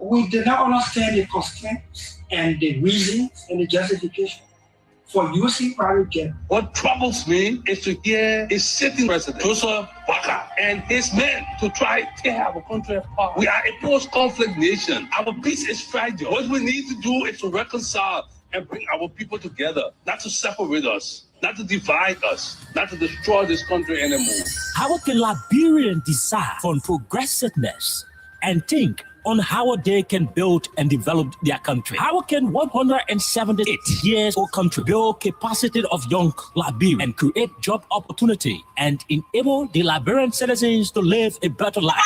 We did not understand the constraints and the reasons and the justification for using private jet. What troubles me is to hear a sitting president, Joseph Walker, and his men to try to tear our country apart. We are a post-conflict nation. Our peace is fragile. What we need to do is to reconcile and bring our people together, not to separate us, not to divide us, not to destroy this country anymore. How can Liberians decide on progressiveness and think on how they can build and develop their country? How can 178 years old country build capacity of young Liberians and create job opportunity and enable the Liberian citizens to live a better life?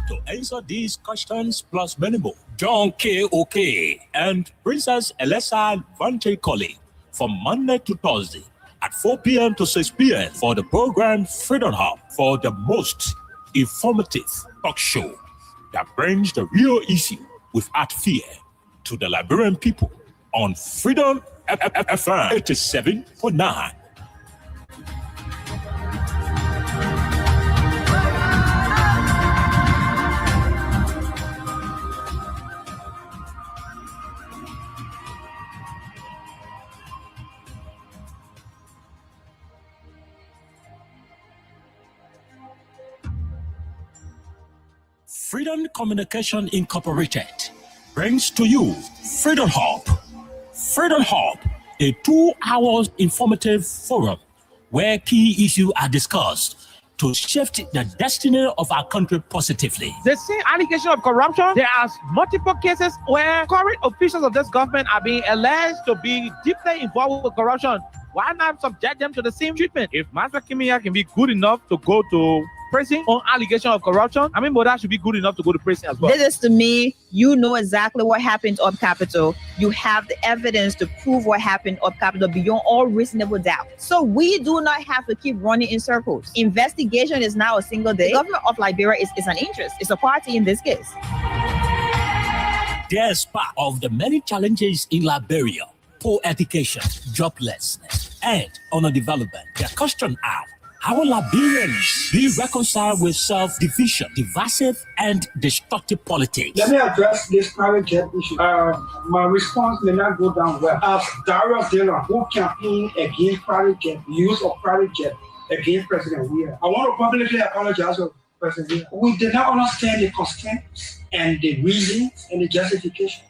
To answer these questions plus many more, John K. Oke and Princess Elessa Vante Colley from Monday to Thursday at 4 p.m. to 6 p.m. for the program Freedom Hub, for the most informative talk show that brings the real issue without fear to the Liberian people on Freedom FM 87.9. Freedom Communication Incorporated brings to you Freedom Hub. Freedom Hub, a 2-hour informative forum where key issues are discussed to shift the destiny of our country positively. The same allegation of corruption, there are multiple cases where current officials of this government are being alleged to be deeply involved with corruption. Why not subject them to the same treatment? If Master Kimia can be good enough to go to prison on allegation of corruption, I mean, Boda should be good enough to go to prison as well. This is to me, you know exactly what happened up Capitol. You have the evidence to prove what happened up Capitol beyond all reasonable doubt. So we do not have to keep running in circles. Investigation is now a single day. The government of Liberia is an interest. It's a party in this case. Despite of the many challenges in Liberia, poor education, joblessness, and underdevelopment, the question are, how will Liberians be reconciled with self-division, divisive, and destructive politics? Let me address this private jet issue. My response may not go down well. As Dario Dillon, who campaigned against private jet, use of private jet against President Weah, I want to publicly apologize to President Weah. We did not understand the constraints and the reasons and the justification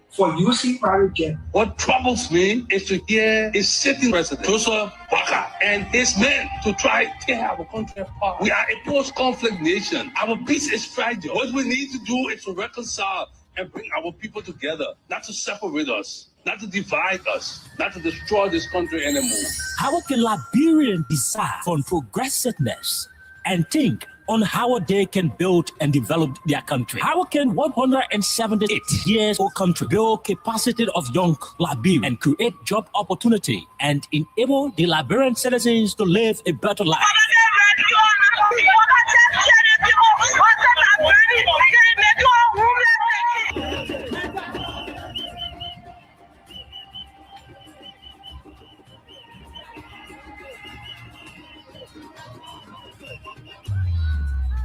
for using private jet. What troubles me is to hear a sitting president, Joseph Walker, and his men to try to tear our country apart. We are a post-conflict nation. Our peace is fragile. What we need to do is to reconcile and bring our people together, not to separate us, not to divide us, not to destroy this country anymore. How can Liberians decide on progressiveness and think on how they can build and develop their country? How can 178 years old country build capacity of young Liberians and create job opportunity and enable the Liberian citizens to live a better life?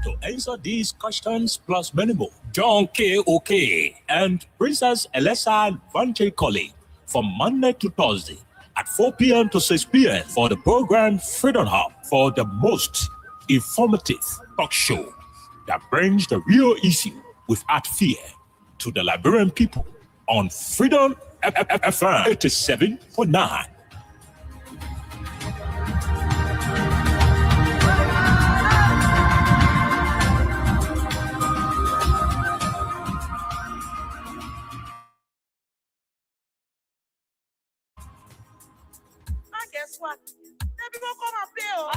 To answer these questions plus many more, John K. Oke and Princess Elessa Vante Colley from Monday to Thursday at 4 p.m. to 6 p.m. for the program Freedom Hub, for the most informative talk show that brings the real issue without fear to the Liberian people on Freedom FM 87.9. Guess what? Let people come and play. Oh.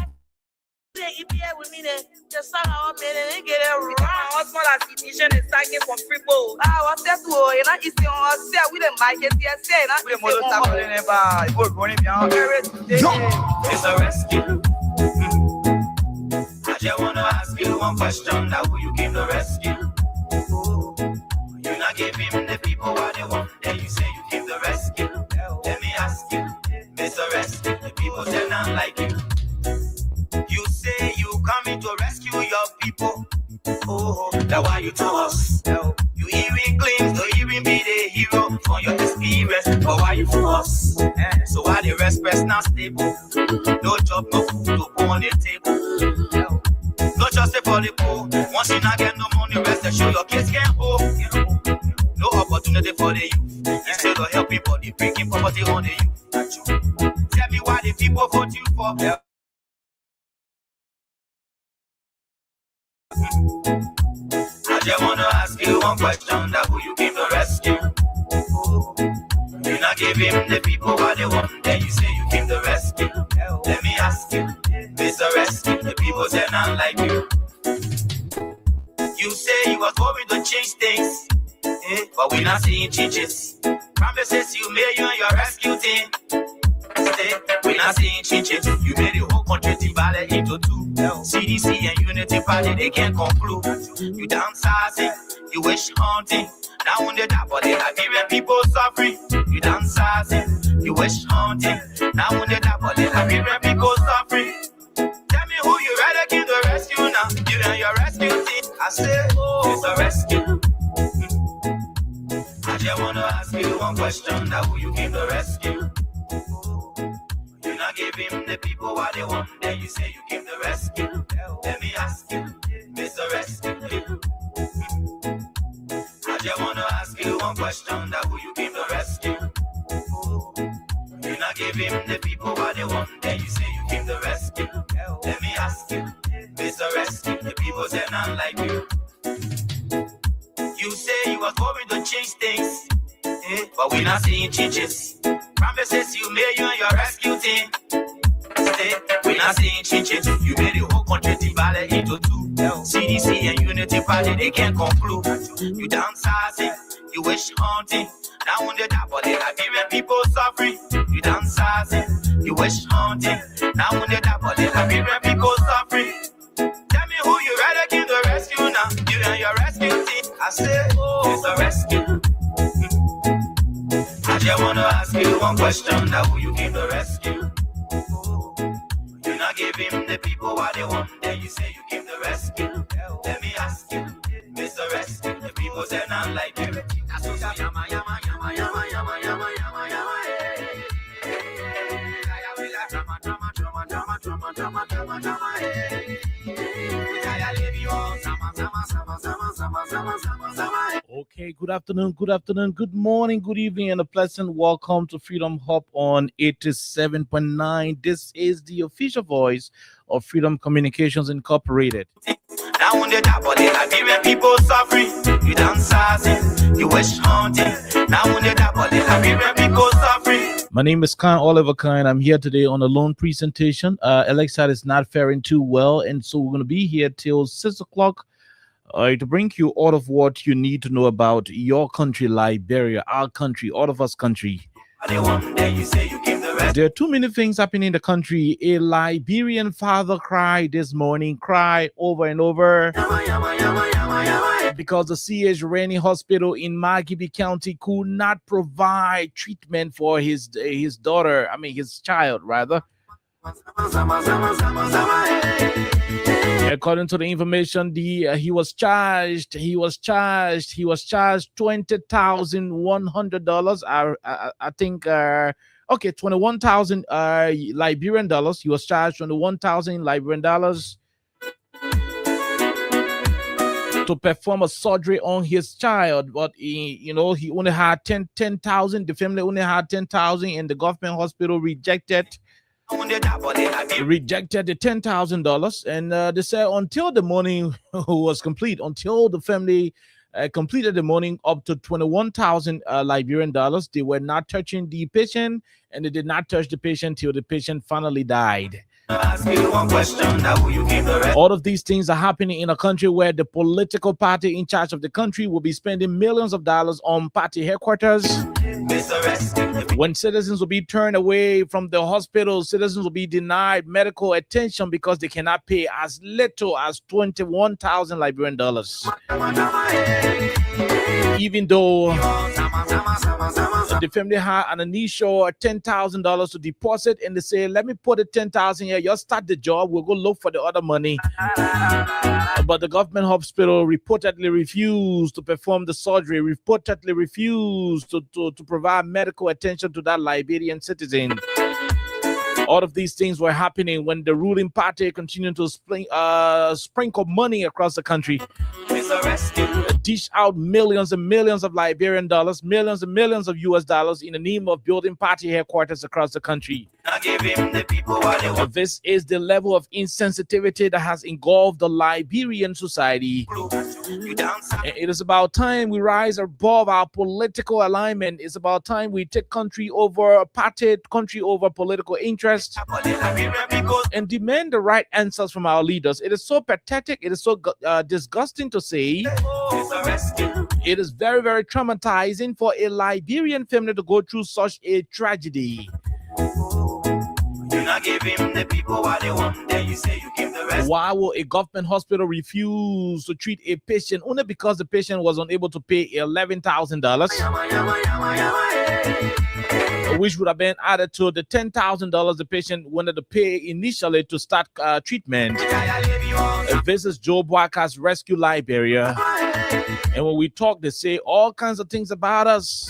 They EPA with me then. Just start our man and they get it right. My husband has edition and starting from Freepo. What's that? You know, it's on us. We didn't buy it yet. We didn't it's a rescue. just wanna ask you one question, that who you came to rescue? You not give him the people what they want, then you say you came to rescue. Let me ask you, Mr. Rescue, the people say not like you. You say you coming to rescue your people. Oh, that's why you told us. You even claim to even be the hero for your experience, but why you for us? So why the rest press not stable? No job, no food to put on the table. No justice for the poor. Once you not get no money, rest and show your kids can't hold. No opportunity for the youth. Instead of helping body, breaking poverty on the youth. Tell me why the people vote you for. I just wanna ask you one question, that who you came to rescue? You not give him the people what they want, then you say you came to rescue. Let me ask you, Mr. Rescue, the people say not like you. You say you was hoping to change things, but we not seeing changes. Promises you made you and your rescue team. We not seeing changes. You made the whole country divided into two. CDC and Unity Party, they can't conclude. You downsizing, you wish hunting. Now when they die, but the Liberian people suffering. You downsizing, you wish hunting. Now when they die, but the Liberian people suffering. Tell me who you rather came to rescue now. You and your rescue team. I say, it's a rescue. I just wanna ask you one question, that who you came to rescue? You not give him the people what they want, then you say you came to rescue. Let me ask you, Mr. Rescue. I just wanna ask you one question, that who you came to rescue? You not give him the people what they want, then you say you came to rescue. Let me ask you, Mr. Rescue, the people say not like you. You say you was hoping to change things, but we not seeing changes. Promises you made you and your rescue team. We not seeing changes. You made the whole country divided into two. CDC and Unity Party, they can't conclude. You downsizing, you wish hunting. Now when they die, but the Liberian people suffering. You downsizing, you wish hunting. Now when they die, but the Liberian people suffering. Tell me who you rather came to rescue now. You and your rescue team. I say, it's a rescue. I just wanna ask you one question, that who you came to rescue? You not give him the people what they want, then you say you came to rescue. Let me ask you, Mr. Rescue, the people say not like you. That's what yama yama yama yama yama yama yama yama. Okay, good afternoon, good morning, good evening, and a pleasant welcome to Freedom Hub on 87.9. This is the official voice of Freedom Communications Incorporated. Now when they die, but the Liberian people suffering. You downsizing, you wish hunting. Now when they die, but the Liberian people suffering. My name is Khan Oliver Khan. I'm here today on a loan presentation. Alexa is not faring too well, and so we're going to be here till 6 o'clock to bring you all of what you need to know about your country, Liberia, our country, all of us country. There are too many things happening in the country. A Liberian father cried this morning, cried over and over because the C.H. Rennie Hospital in Margibi County could not provide treatment for his daughter, his child, rather. According to the information, he was charged $20,100. I think 21,000 Liberian dollars. He was charged 21,000 Liberian dollars to perform a surgery on his child, but he only had 10,000. The family only had 10,000, and the government hospital rejected the $10,000, and they said until the morning was complete, until the family completed the morning up to 21,000 Liberian dollars, they were not touching the patient, and they did not touch the patient till the patient finally died. All of these things are happening in a country where the political party in charge of the country will be spending millions of dollars on party headquarters. When citizens will be turned away from the hospitals, citizens will be denied medical attention because they cannot pay as little as 21,000 Liberian dollars. Even though the family had an initial $10,000 to deposit, and they say, let me put the 10,000 here, you start the job, we'll go look for the other money. But the government hospital reportedly refused to perform the surgery, reportedly refused to provide medical attention to that Liberian citizen. All of these things were happening when the ruling party continued to sprinkle money across the country, dish out millions and millions of Liberian dollars, millions and millions of US dollars in the name of building party headquarters across the country. This is the level of insensitivity that has engulfed the Liberian society. It is about time we rise above our political alignment. It's about time we take country over party, country over political interest, and demand the right answers from our leaders. It is so pathetic. It is so disgusting to say. It is very, very traumatizing for a Liberian family to go through such a tragedy. Give him the people what they want, then you say you give the rest. Why will a government hospital refuse to treat a patient only because the patient was unable to pay $11,000, which would have been added to the $10,000 the patient wanted to pay initially to start treatment? This is Joe Boaka's Rescue Liberia, and when we talk, they say all kinds of things about us.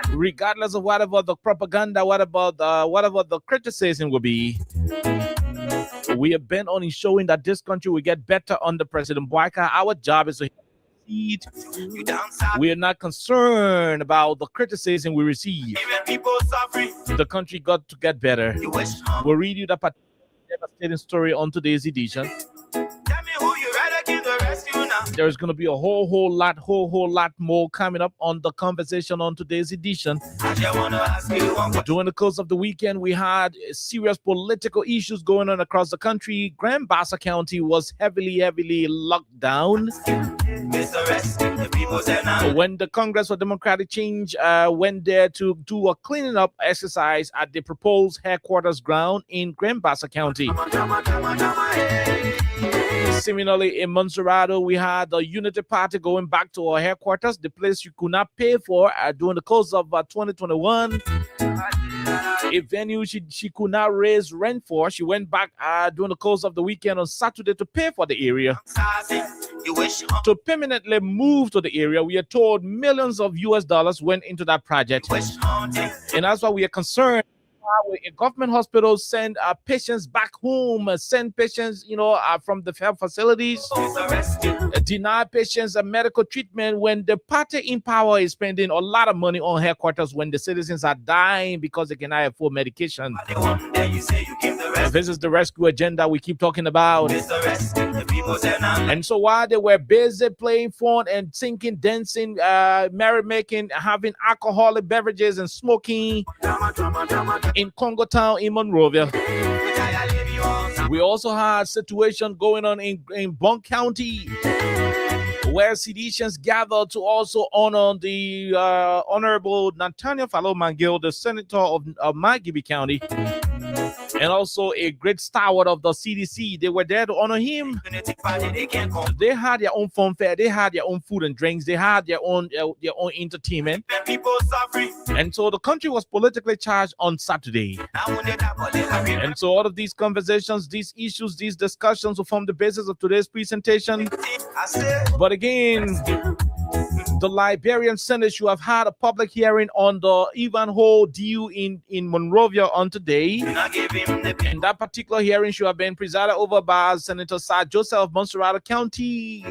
Regardless of whatever the propaganda, whatever the criticism will be, we are bent on showing that this country will get better under President Boaka. Our job is to succeed. We are not concerned about the criticism we receive. The country got to get better. We'll read you the devastating story on today's edition. There's going to be a whole lot more coming up on the conversation on today's edition. During the course of the weekend, we had serious political issues going on across the country. Grand Bassa County was heavily locked down. When the Congress for Democratic Change went there to do a cleaning up exercise at the proposed headquarters ground in Grand Bassa County. Similarly, in Monserrado, we had the Unity Party going back to our headquarters, the place you could not pay for during the course of 2021. A venue she could not raise rent for. She went back during the course of the weekend on Saturday to pay for the area. To permanently move to the area, we are told millions of US dollars went into that project. And that's why we are concerned. A government hospital send patients back home, send patients, from the health facilities, deny patients a medical treatment when the party in power is spending a lot of money on headquarters when the citizens are dying because they cannot afford medication. This is the rescue agenda we keep talking about. And so while they were busy playing phone and singing, dancing, merrymaking, having alcoholic beverages and smoking in Congo Town in Monrovia, we also had a situation going on in Bunk County, where seditionists gathered to also honor the Honorable Nathaniel Fallow Mangil, the senator of Magibi County, and also a great stalwart of the CDC. They were there to honor him. They had their own fun fair. They had their own food and drinks. They had their own entertainment. And so the country was politically charged on Saturday. And so all of these conversations, these issues, these discussions will form the basis of today's presentation. But again, the Liberian Senate should have had a public hearing on the Ivanhoe deal in Monrovia on today. And that particular hearing should have been presided over by Senator Sir Joseph of Monserrado County.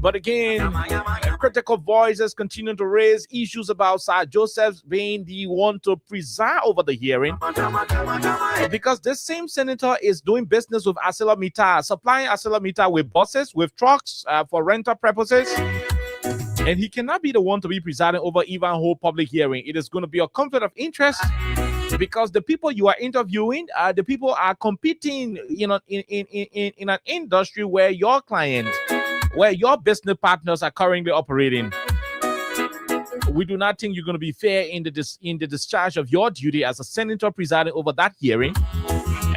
But again, critical voices continue to raise issues about Sir Joseph being the one to preside over the hearing, because this same senator is doing business with ArcelorMittal, supplying ArcelorMittal with buses, with trucks for rental purposes. And he cannot be the one to be presiding over Ivanhoe public hearing. It is going to be a conflict of interest, because the people you are interviewing, the people are competing, in an industry where your clients, where your business partners are currently operating. We do not think you're going to be fair in the discharge of your duty as a senator presiding over that hearing.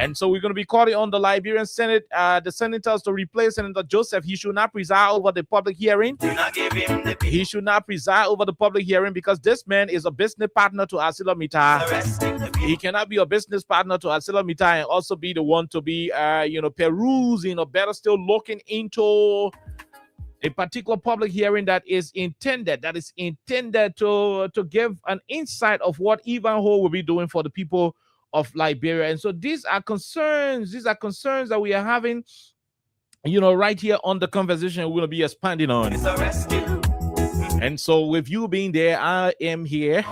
And so we're going to be calling on the Liberian Senate, the senators to replace Senator Joseph. He should not preside over the public hearing. He should not preside over the public hearing because this man is a business partner to ArcelorMittal. He cannot be a business partner to ArcelorMittal and also be the one to be, perusing or better still looking into a particular public hearing that is intended to give an insight of what Ivanhoe will be doing for the people of Liberia. And so these are concerns that we are having, right here on the conversation we're going to be expanding on. And so with you being there, I am here.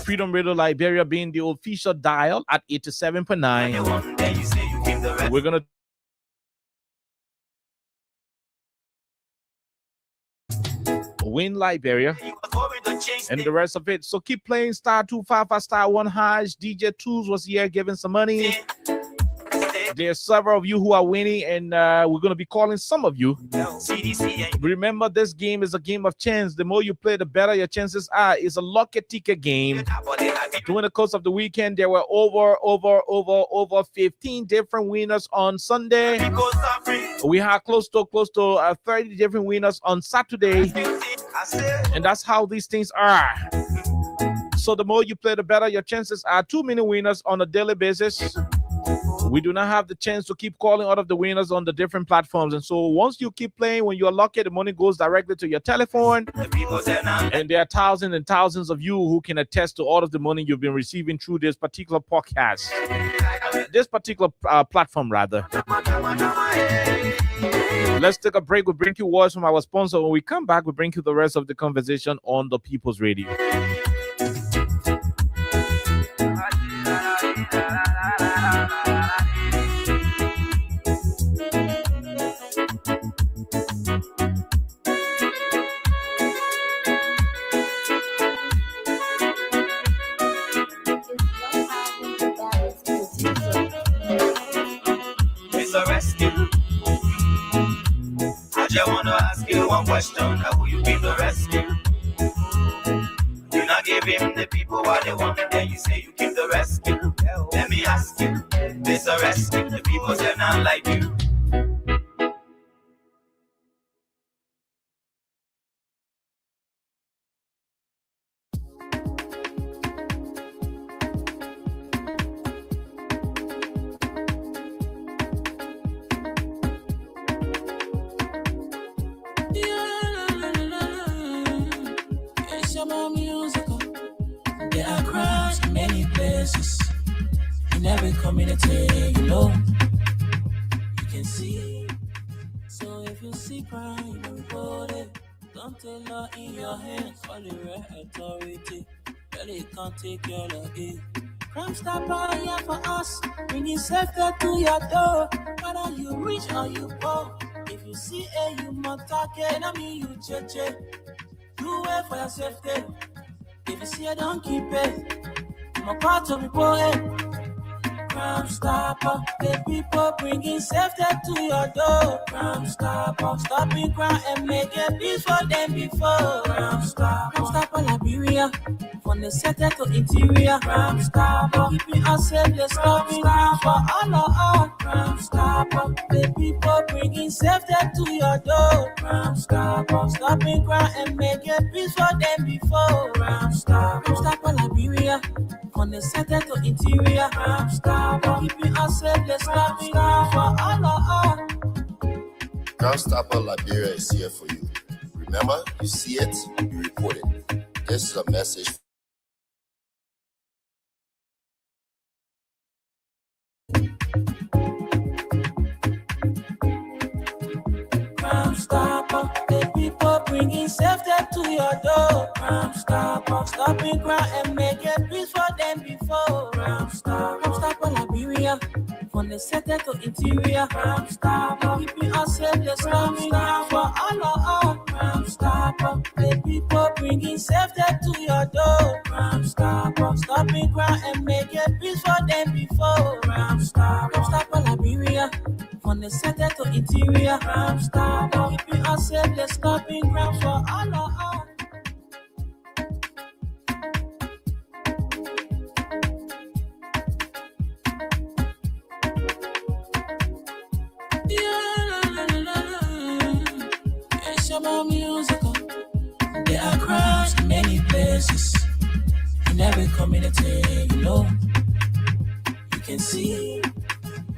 Freedom Radio Liberia being the official dial at 87.9. We're going to win Liberia and the rest of it. So keep playing star 255 star 1 hash. DJ Tools was here giving some money. There's several of you who are winning, and we're going to be calling some of you. Remember, this game is a game of chance. The more you play, the better your chances are. It's a lucky ticket game. During the course of the weekend, there were over 15 different winners on Sunday. We had close to 30 different winners on Saturday. And that's how these things are. So the more you play, the better your chances are. Too many winners on a daily basis. We do not have the chance to keep calling out of the winners on the different platforms. And so once you keep playing, when you're lucky, the money goes directly to your telephone. And there are thousands and thousands of you who can attest to all of the money you've been receiving through this particular podcast. This particular platform, rather. Let's take a break. We'll bring you words from our sponsor. When we come back, we'll bring you the rest of the conversation on the People's Radio. I want to ask you one question. How will you give the rescue? You not give him the people what they want, then you say you give the rescue. Let me ask you, Mr. Rescue, the people say not like you. In every community, you can see. So if you see crime, report it. Don't tell her in your hands, all the right authority. Really can't take care of it. Crime Stopper here for us, bringing safety to your door. Whether you rich or you poor, if you see a human target, I mean you check. Do it for your safety. If you see it, don't keep it. I'm a part of report it. Crime Stopper, the people bringing safety to your door. Crime Stopper, stopping crime and making peace for them before. Crime Stopper Liberia, from the center to interior. Crime Stopper, keeping us safe, let's stop crime for all of us. Crime Stopper, the people bringing safety to your door. Crime Stopper, stopping crime and making peace for them before. Crime Stopper Liberia, from the center to interior. Crime Stopper, keeping us safe, let's stop crime for all of us. Crime Stopper Liberia is here for you. Remember, you see it, you report it. This is a message. Crime Stopper, the people bringing safety to your door. Crime Stopper, stopping crime and making peace for them before. Crime Stopper Liberia, from the center to interior. Crime Stopper, keeping us safe, let's stop crime for all of us. Crime Stopper, the people bringing safety to your door. Crime Stopper, stopping crime and making peace for them before. Crime Stopper Liberia, from the center to interior. Crime Stopper, keeping us safe, let's stop crime for all of us. Shabba musical. There are crowds in many places. In every community, you can see.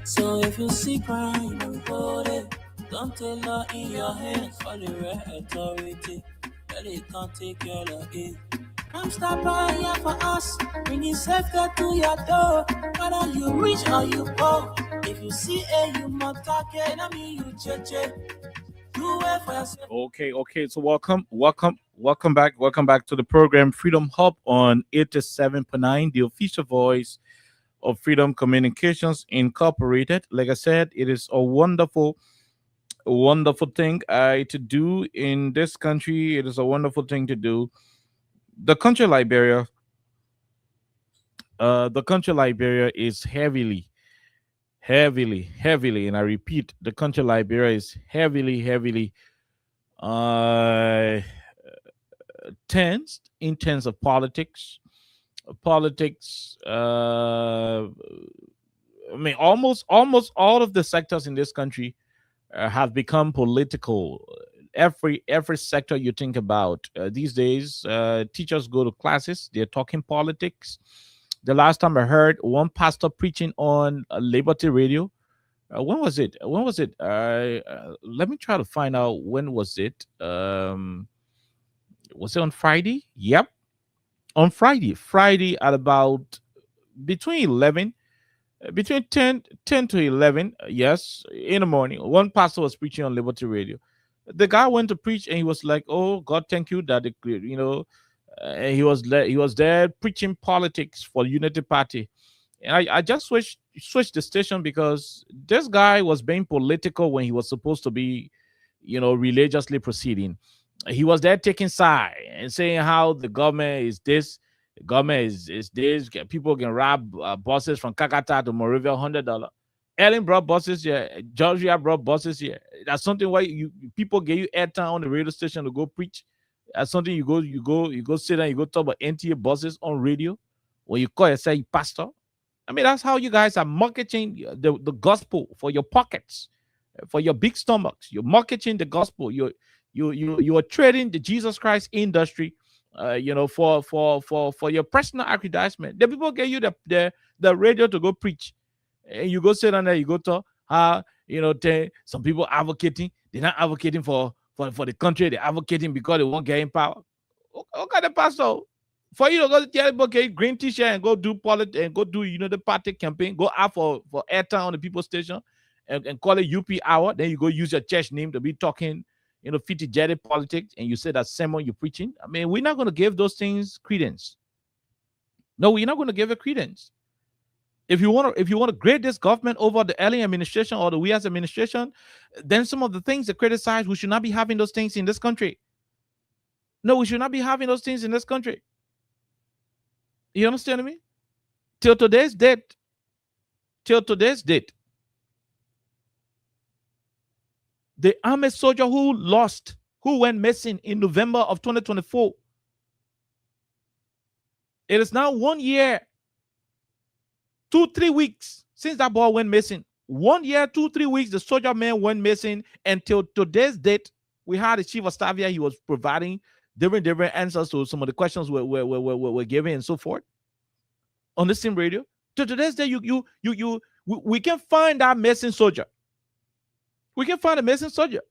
So if you see crime, report it. Don't take law in your hands for the right authority. That it can't take care of it. I'm stopping here for us, bringing safety to your door. Whether you rich or you poor, if you see a human target, I mean you judge it. Do it for yourself. Okay. So welcome back to the program Freedom Hub on 87.9, the official voice of Freedom Communications Incorporated. Like I said, it is a wonderful thing to do in this country. It is a wonderful thing to do. The country Liberia is heavily, and I repeat, the country Liberia is heavily tense in terms of politics. I mean, almost all of the sectors in this country have become political. Every sector you think about these days, teachers go to classes, they're talking politics. The last time I heard one pastor preaching on Liberty Radio, when was it? Let me try to find out when was it. Was it on Friday? Yep, on Friday at about between 10 to 11, yes, in the morning. One pastor was preaching on Liberty Radio. The guy went to preach and he was like, "Oh God, thank you that he was there preaching politics for Unity Party." And I just switched the station because this guy was being political when he was supposed to be, religiously proceeding. He was there taking side and saying how the government is this, the government is this. People can rob buses from Kakata to Moravia, $100. Ellen brought buses here. Georgia brought buses here. That's something why people give you airtime on the radio station to go preach. That's something you go sit and you go talk about NTA buses on radio when you call yourself pastor. I mean, that's how you guys are marketing the gospel for your pockets, for your big stomachs. You're marketing the gospel. You are trading the Jesus Christ industry, for your personal aggrandizement. The people get you the radio to go preach. And you go sit down there, you go talk how some people advocating. They're not advocating for the country. They're advocating because they won't get in power. Okay, the pastor, for you to go tell people, okay, green t-shirt and go do politics and go do the party campaign, go out for airtime on the people's station and call it UP hour. Then you go use your church name to be talking, fitty jetty politics, and you say that sermon you're preaching. I mean, we're not going to give those things credence. No, we're not going to give it credence. If you want to grade this government over the early administration or the we as administration, then some of the things they criticize, we should not be having those things in this country. No, we should not be having those things in this country. You understand me? Till today's date, the army soldier who went missing in November of 2024, it is now 1 year, 2-3 weeks since that boy went missing. 1 year, 2-3 weeks, the soldier man went missing. Until today's date, we had the chief of staff here. He was providing different answers to some of the questions we're giving and so forth on the same radio. To today's day, we can find that missing soldier. We can find a missing soldier.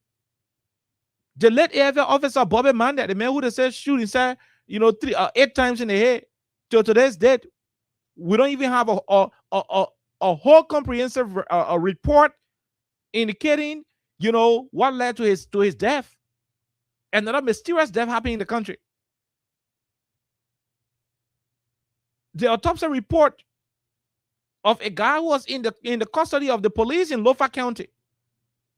The late AFL officer Bobby Manda, the man who they said shoot inside, 8 times in the head. To today's date, we don't even have a whole comprehensive report indicating, what led to his death. Another mysterious death happening in the country. The autopsy report of a guy who was in the custody of the police in Lofa County.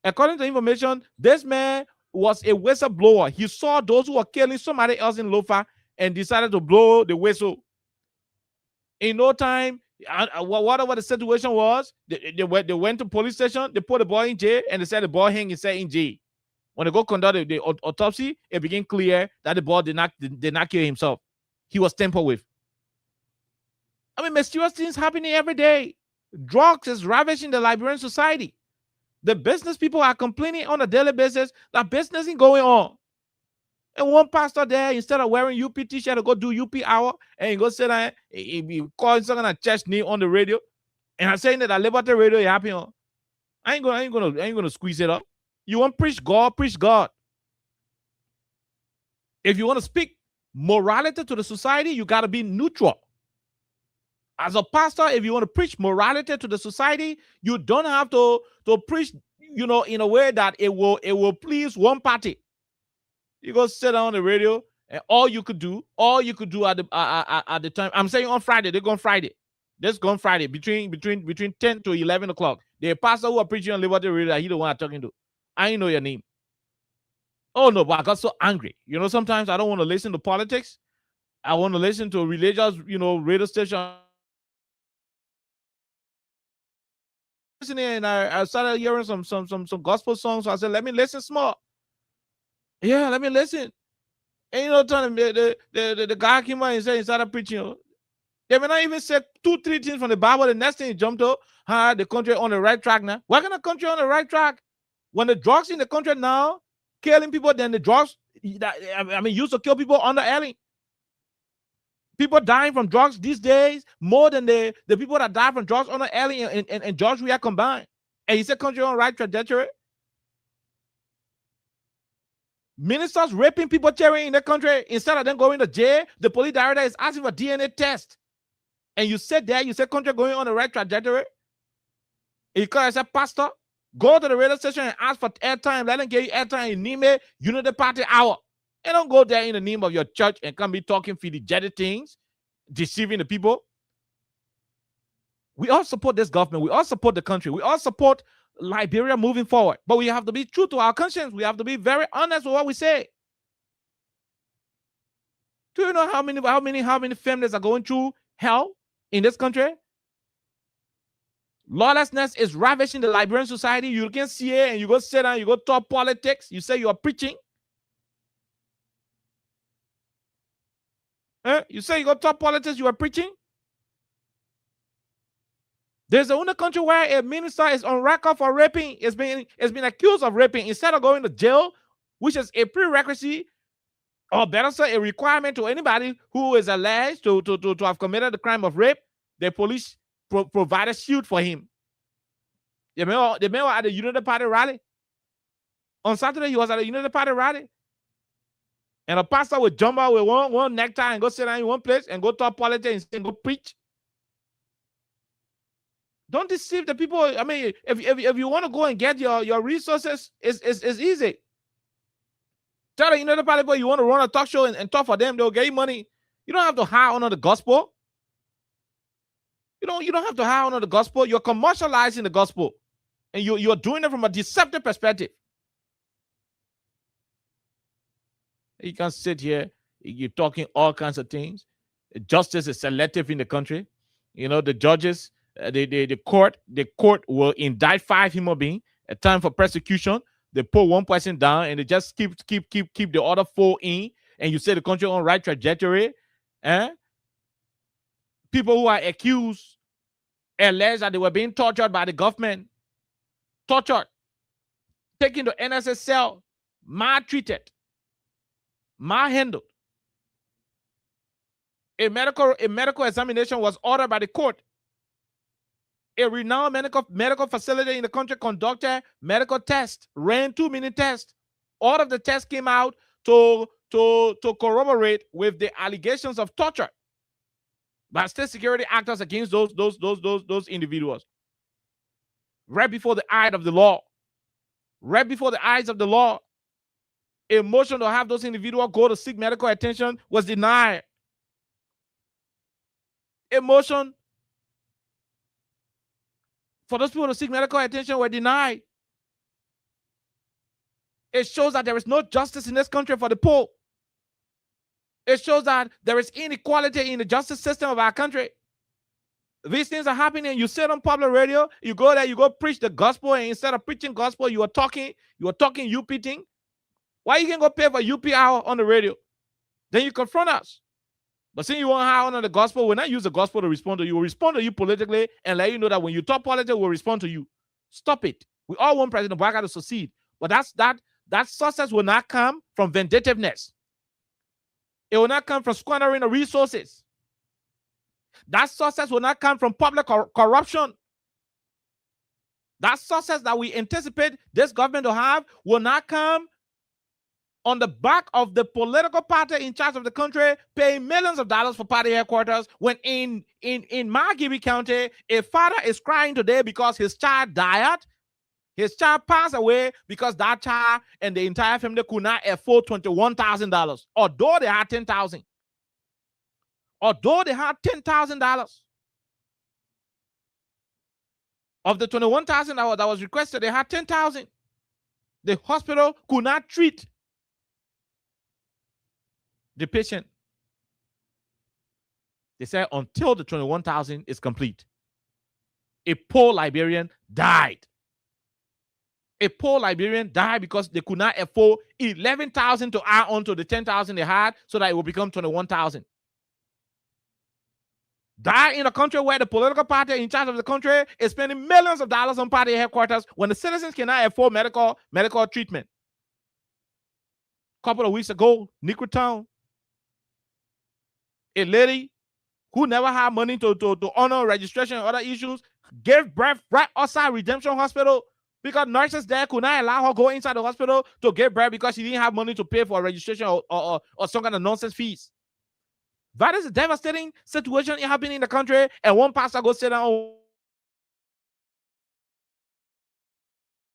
According to information, this man was a whistleblower. He saw those who were killing somebody else in Lofa and decided to blow the whistle. In no time, whatever the situation was, they went to police station, they put the boy in jail, and they said the boy hang himself in jail. When they go conduct the autopsy, it became clear that the boy did not kill himself. He was tampered with. I mean, mysterious things happening every day. Drugs is ravaging the Liberian society. The business people are complaining on a daily basis that business isn't going on. And one pastor there, instead of wearing UP t-shirt, to go do UP hour, and he go sit down, he call something a church name on the radio, and I'm saying that I Liberty Radio is happy on. I ain't gonna squeeze it up. You want to preach God, preach God. If you want to speak morality to the society, you got to be neutral. As a pastor, if you want to preach morality to the society, you don't have to preach, in a way that it will please one party. You go sit on the radio, and all you could do at the time. I'm saying on Friday, they're going Friday. This going Friday between 10 to 11 o'clock. The pastor who are preaching on Liberty Radio, he the one I'm talking to. I ain't know your name. Oh no, but I got so angry. Sometimes I don't want to listen to politics. I want to listen to religious, radio station. Listening, and I started hearing some gospel songs. So I said, let me listen small. Yeah, let me listen. And telling the guy came out and said he started preaching. They may not even say 2-3 things from the Bible. The next thing he jumped up, the country on the right track now. Why can the country on the right track? When the drugs in the country now killing people, then the drugs, used to kill people on the alley. People dying from drugs these days more than the people that die from drugs on the alley and George we are combined. And he said country on the right trajectory. Ministers raping people in the country, instead of them going to jail, the police director is asking for DNA test. And you said country going on the right trajectory. You call yourself pastor, go to the radio station and ask for airtime. Let them give you airtime in Nime Unity Party Hour. And don't go there in the name of your church and come be talking filigetic things, deceiving the people. We all support this government. We all support the country. We all support Liberia moving forward. But we have to be true to our conscience. We have to be very honest with what we say. Do you know how many families are going through hell in this country? Lawlessness is ravishing the Liberian society. You can see it, and you go sit down, you go talk politics. You say you are preaching. You say you go talk politics, you are preaching. There's another country where a minister is on record for raping. It's been accused of raping. Instead of going to jail, which is a prerequisite, or better say, a requirement to anybody who is alleged to have committed the crime of rape, the police provide a shield for him. The man was at the Unity Party rally. On Saturday, he was at the Unity Party rally. And a pastor would jump out with one necktie and go sit down in one place and go talk politics and go preach. Don't deceive the people. I mean, if you want to go and get your resources, it's easy. Tell the Unity Party people you want to run a talk show and talk for them, they'll get you money. You don't have to hire under the gospel. You don't have to hire under the gospel. You're commercializing the gospel. And you're doing it from a deceptive perspective. You can sit here, you're talking all kinds of things. Justice is selective in the country. The judges, the court will indict 5 human beings. A time for prosecution, they put one person down and they just keep the other 4 in. And you say the country on right trajectory. People who are accused, alleged that they were being tortured by the government, taken to NSS cell, maltreated, malhandled. A medical examination was ordered by the court. A renowned medical facility in the country conducted medical tests, ran 2-minute tests. All of the tests came out to corroborate with the allegations of torture by state security actors against those individuals. Right before the eye of the law. Right before the eyes of the law. A motion to have those individuals go to seek medical attention was denied. A motion for those people to seek medical attention were denied. It shows that there is no justice in this country for the poor. It shows that there is inequality in the justice system of our country. These things are happening. You sit on public radio, you go there, you go preach the gospel, and instead of preaching gospel, you are talking UP thing. Why you can go pay for UP hour on the radio? Then you confront us. But since you want to hire on the gospel, we'll not use the gospel to respond to you. We'll respond to you politically and let you know that when you talk politics, we'll respond to you. Stop it. We all want President Bouaga to succeed, but that success will not come from vindictiveness. It will not come from squandering the resources. That success will not come from public corruption. That success that we anticipate this government to have will not come on the back of the political party in charge of the country paying millions of dollars for party headquarters, when in Margibi County, a father is crying today because his child died. His child passed away because that child and the entire family could not afford $21,000, although they had $10,000. Although they had $10,000. Of the $21,000 that was requested, they had $10,000. The hospital could not treat the patient. They said until the $21,000 is complete. A poor Liberian died. A poor Liberian died because they could not afford $11,000 to add on to the $10,000 they had so that it will become $21,000. Die in a country where the political party in charge of the country is spending millions of dollars on party headquarters when the citizens cannot afford medical treatment. A couple of weeks ago, Nickel Town, a lady who never had money to honor registration and other issues gave birth right outside Redemption Hospital because nurses there could not allow her go inside the hospital to give birth because she didn't have money to pay for registration or some kind of nonsense fees. That is a devastating situation happening in the country, and one pastor goes sit down.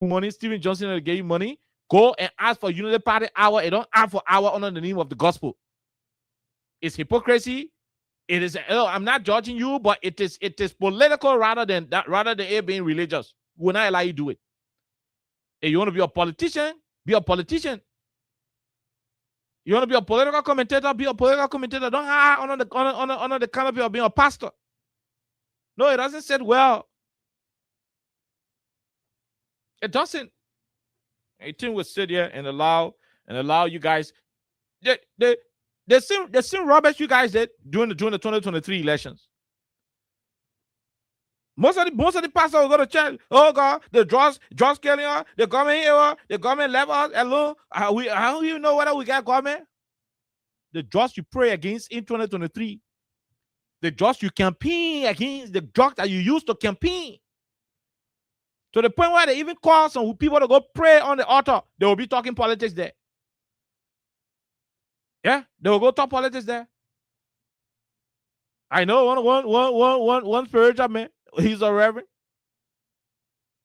Money, Stephen Johnson gave you money. Go and ask for Unity Party hour. And don't ask for hour under the name of the gospel. It's hypocrisy. It is. I'm not judging you, but it is political rather than it being religious. Will not allow you to do it. If you want to be a politician, be a politician. You want to be a political commentator, be a political commentator. Don't hire under the canopy of being a pastor. No, it doesn't sit well. It doesn't. A team will sit here and allow you guys. They seem rubbish you guys did during the 2023 elections. Most of the pastors will go to church. Oh God, the drugs killing us. The government here, the government left us alone. How do you know whether we got government? The drugs you pray against in 2023, the drugs you campaign against, the drugs that you use to campaign, to the point where they even call some people to go pray on the altar. They will be talking politics there. Yeah, they will go talk politics there. I know one spiritual man. He's a reverend.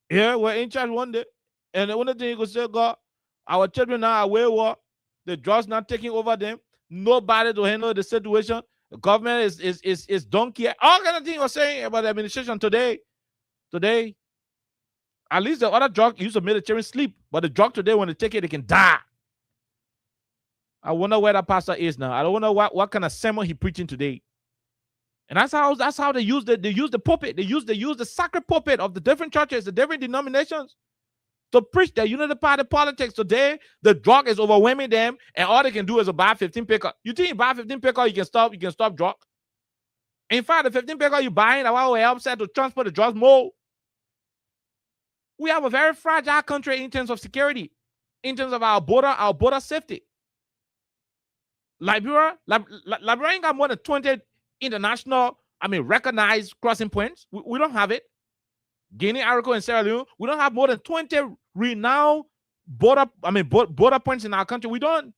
Yeah, we're in charge one day. And the only thing he could say, God, our children now are wayward. The drugs not taking over them. Nobody to handle the situation. The government is donkey. All kind of things we're saying about the administration today. Today, at least the other drug used to make the children sleep. But the drug today, when they take it, they can die. I wonder where that pastor is now. I don't know what kind of sermon he preaching today. And that's how they use the pulpit. They use the sacred pulpit of the different churches, the different denominations, to preach their Unity Party politics. Today, the drug is overwhelming them, and all they can do is buy 15 picker. You think you buy 15 picker, you can stop drug? In fact, the 15 picker you buying, that will help to transport the drugs more. We have a very fragile country in terms of security, in terms of our border safety. Liberia got more than 20 international, recognized crossing points. We don't have it. Guinea, Ivory, and Sierra Leone, we don't have more than 20 renowned border points in our country. We don't.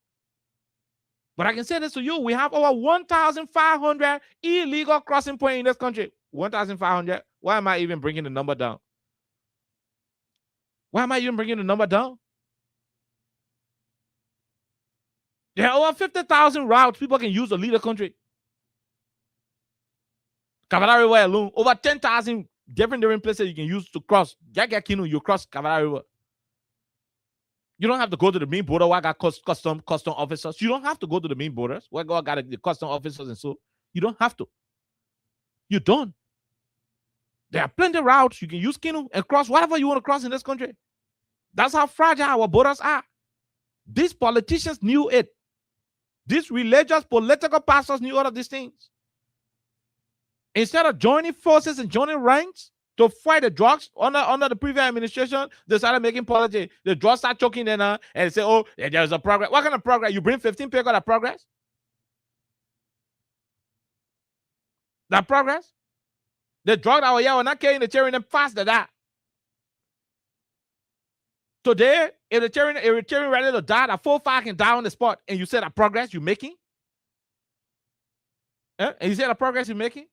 But I can say this to you: we have over 1,500 illegal crossing points in this country. 1,500. Why am I even bringing the number down? Why am I even bringing the number down? There are over 50,000 routes people can use to leave the country. Kavala River alone, over 10,000 different places you can use to cross. Kinu, you cross Kavala River. You don't have to go to the main border where I got custom officers. You don't have to go to the main borders where I got the custom officers and so. You don't have to. You don't. There are plenty of routes you can use Kinu and cross whatever you want to cross in this country. That's how fragile our borders are. These politicians knew it. These religious political pastors knew all of these things. Instead of joining forces and joining ranks to fight the drugs under the previous administration. They started making policy. The drugs start choking them and they say, oh, there's a progress. What kind of progress? You bring 15 people of progress? That progress? The drug that we're not carrying the children them faster than that. Today, if the children ready to die, that 4-5 can die on the spot, and you say that progress you're making? And you say the progress you're making?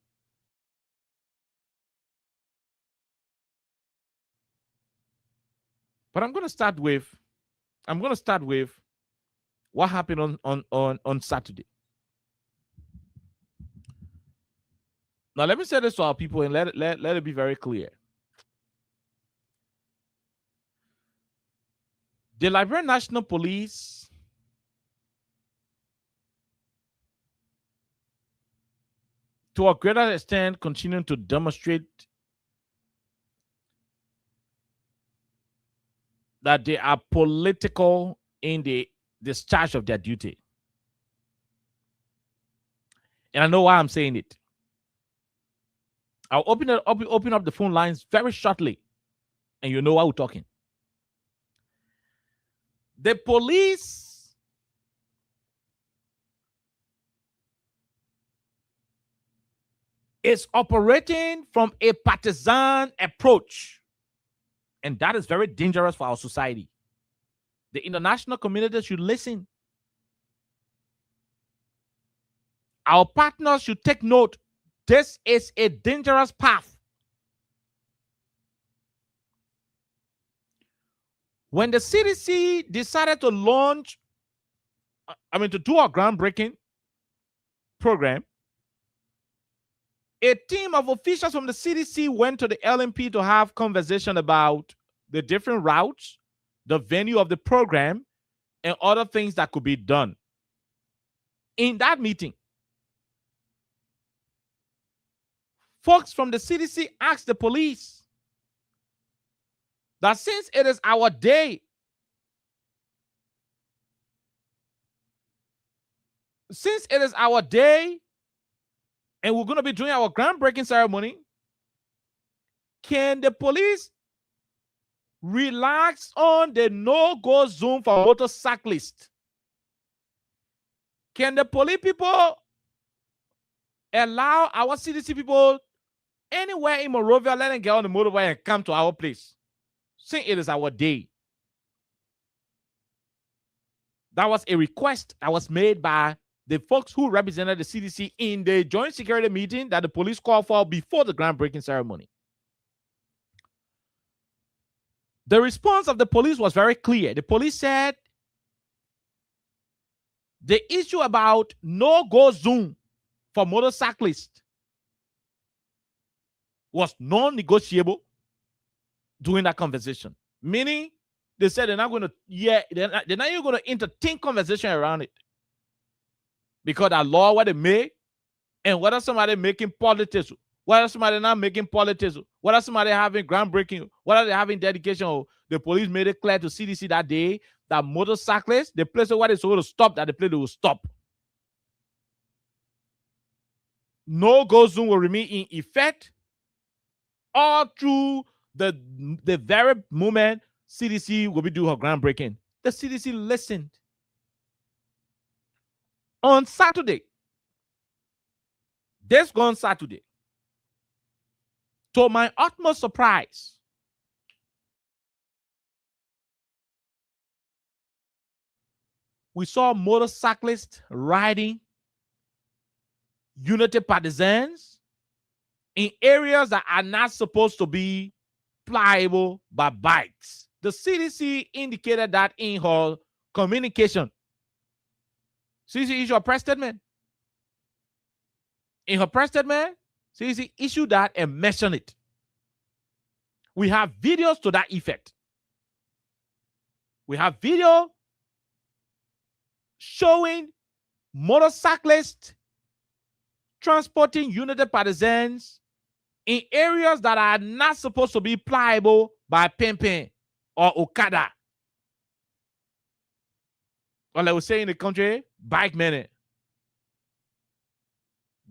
But I'm going to start with what happened on Saturday. Now, let me say this to our people and let it be very clear. The Liberian National Police to a greater extent continue to demonstrate that they are political in the discharge of their duty. And I know why I'm saying it. I'll open up the phone lines very shortly, and you know why we're talking. The police is operating from a partisan approach, and that is very dangerous for our society. The international community should listen. Our partners should take note. This is a dangerous path. When the CDC decided to to do a groundbreaking program, a team of officials from the CDC went to the LMP to have conversation about the different routes, the venue of the program, and other things that could be done. In that meeting, folks from the CDC asked the police that since it is our day, and we're going to be doing our groundbreaking ceremony, can the police relax on the no-go zone for motorcyclists? Can the police people allow our CDC people anywhere in Monrovia, let them get on the motorbike and come to our place, since it is our day? That was a request that was made by the folks who represented the CDC in the joint security meeting that the police called for before the groundbreaking ceremony. The response of the police was very clear. The police said the issue about no-go zone for motorcyclists was non-negotiable during that conversation. Meaning, they said they're not going to even going to entertain conversation around it. Because that law, what they made, and whether somebody making politics, whether somebody not making politics, whether somebody having groundbreaking, whether they're having dedication, or the police made it clear to CDC that day that motorcyclists, the place where they're supposed to stop, that the place they will stop. No-go zone will remain in effect all through the very moment CDC will be doing her groundbreaking. The CDC listened. On Saturday, this gone Saturday, to my utmost surprise, we saw motorcyclists riding Unity partisans in areas that are not supposed to be pliable by bikes. The CDC indicated that in her communication. CDC issued a press statement. In her press statement, CDC issued that and mentioned it. We have videos to that effect. We have video showing motorcyclists transporting Unity partisans in areas that are not supposed to be pliable by Pimpin or Okada. Or like we say in the country, bike money.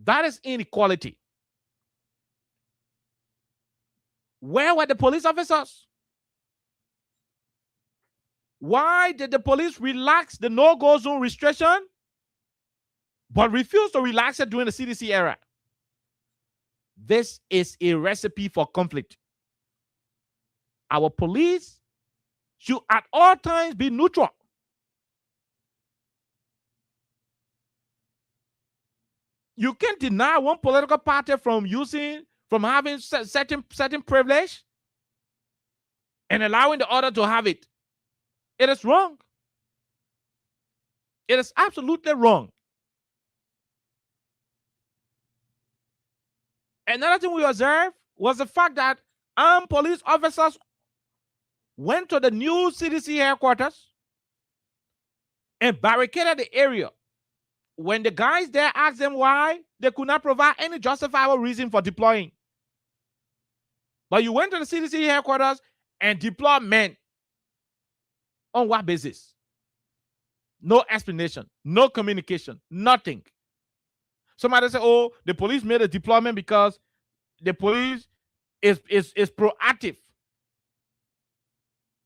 That is inequality. Where were the police officers? Why did the police relax the no-go zone restriction, but refuse to relax it during the CDC era? This is a recipe for conflict. Our police should at all times be neutral. You can't deny one political party from having certain privilege and allowing the other to have it. It is wrong. It is absolutely wrong. Another thing we observed was the fact that armed police officers went to the new CDC headquarters and barricaded the area. When the guys there asked them why, they could not provide any justifiable reason for deploying. But you went to the CDC headquarters and deployed men. On what basis? No explanation, no communication, nothing. Somebody say, oh, the police made a deployment because the police is proactive.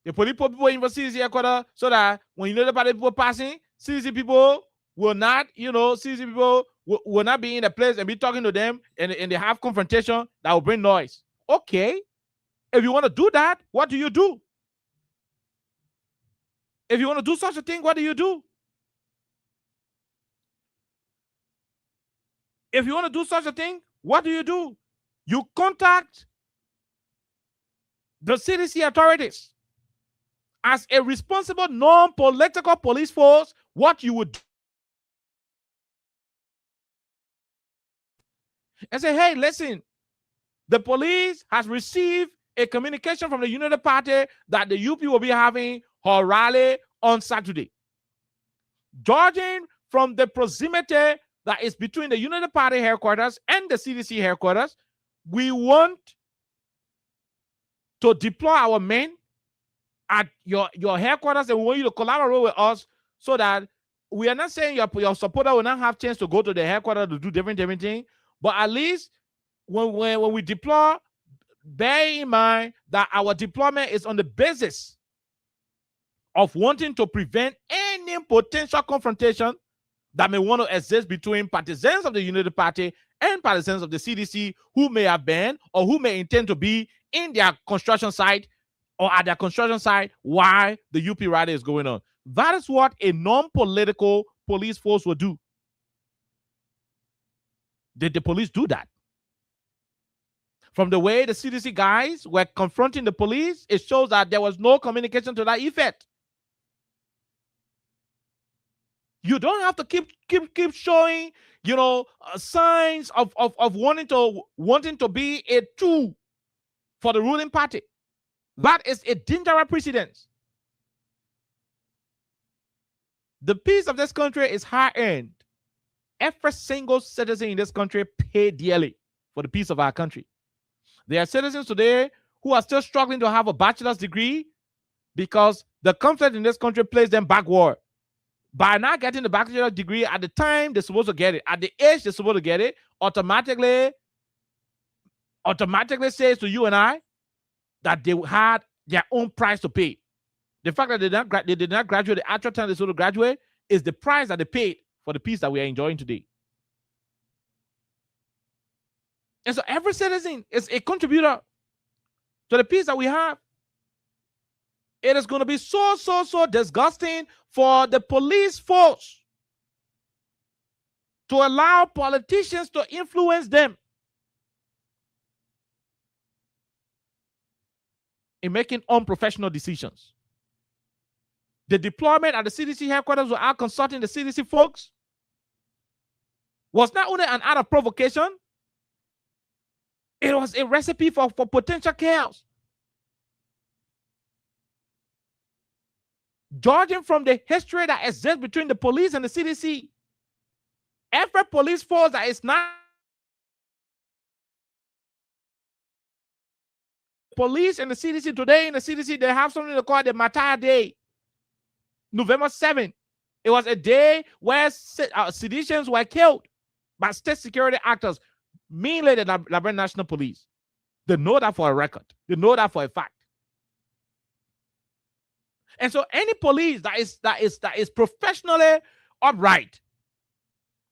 The police put people in the CDC headquarters so that when you know the people passing, CDC people will not, CDC people will not be in the place and be talking to them and they have confrontation that will bring noise. Okay. If you want to do that, what do you do? If you want to do such a thing, what do you do? If you want to do such a thing, what do? You contact the CDC authorities. As a responsible, non-political police force, what you would do. And say, hey, listen, the police has received a communication from the United Party that the UP will be having her rally on Saturday. Judging from the proximity that is between the United Party headquarters and the CDC headquarters, we want to deploy our men at your headquarters, and we want you to collaborate with us so that we are not saying your supporter will not have chance to go to the headquarters to do different things, but at least when we deploy, bear in mind that our deployment is on the basis of wanting to prevent any potential confrontation that may want to exist between partisans of the United Party and partisans of the CDC who may have been or who may intend to be in their construction site or at their construction site while the UP rally is going on. That is what a non-political police force will do. Did the police do that? From the way the CDC guys were confronting the police, it shows that there was no communication to that effect. You don't have to keep showing, signs of wanting to be a tool for the ruling party. That is a dangerous precedent. The peace of this country is high-earned. Every single citizen in this country paid dearly for the peace of our country. There are citizens today who are still struggling to have a bachelor's degree because the conflict in this country places them backward. By not getting the bachelor's degree at the time they're supposed to get it, at the age they're supposed to get it, automatically says to you and I that they had their own price to pay. The fact that they did not graduate the actual time they're supposed to graduate is the price that they paid for the peace that we are enjoying today. And so every citizen is a contributor to the peace that we have. It is going to be so disgusting for the police force to allow politicians to influence them in making unprofessional decisions. The deployment at the CDC headquarters without consulting the CDC folks was not only an act of provocation, it was a recipe for potential chaos. Judging from the history that exists between the police and the CDC, every police force that is not police and the CDC today, in the CDC, they have something they call the Mataya Day. November 7th. It was a day where seditions were killed by state security actors, mainly the Liberian National Police. They know that for a record. They know that for a fact. And so any police that is professionally upright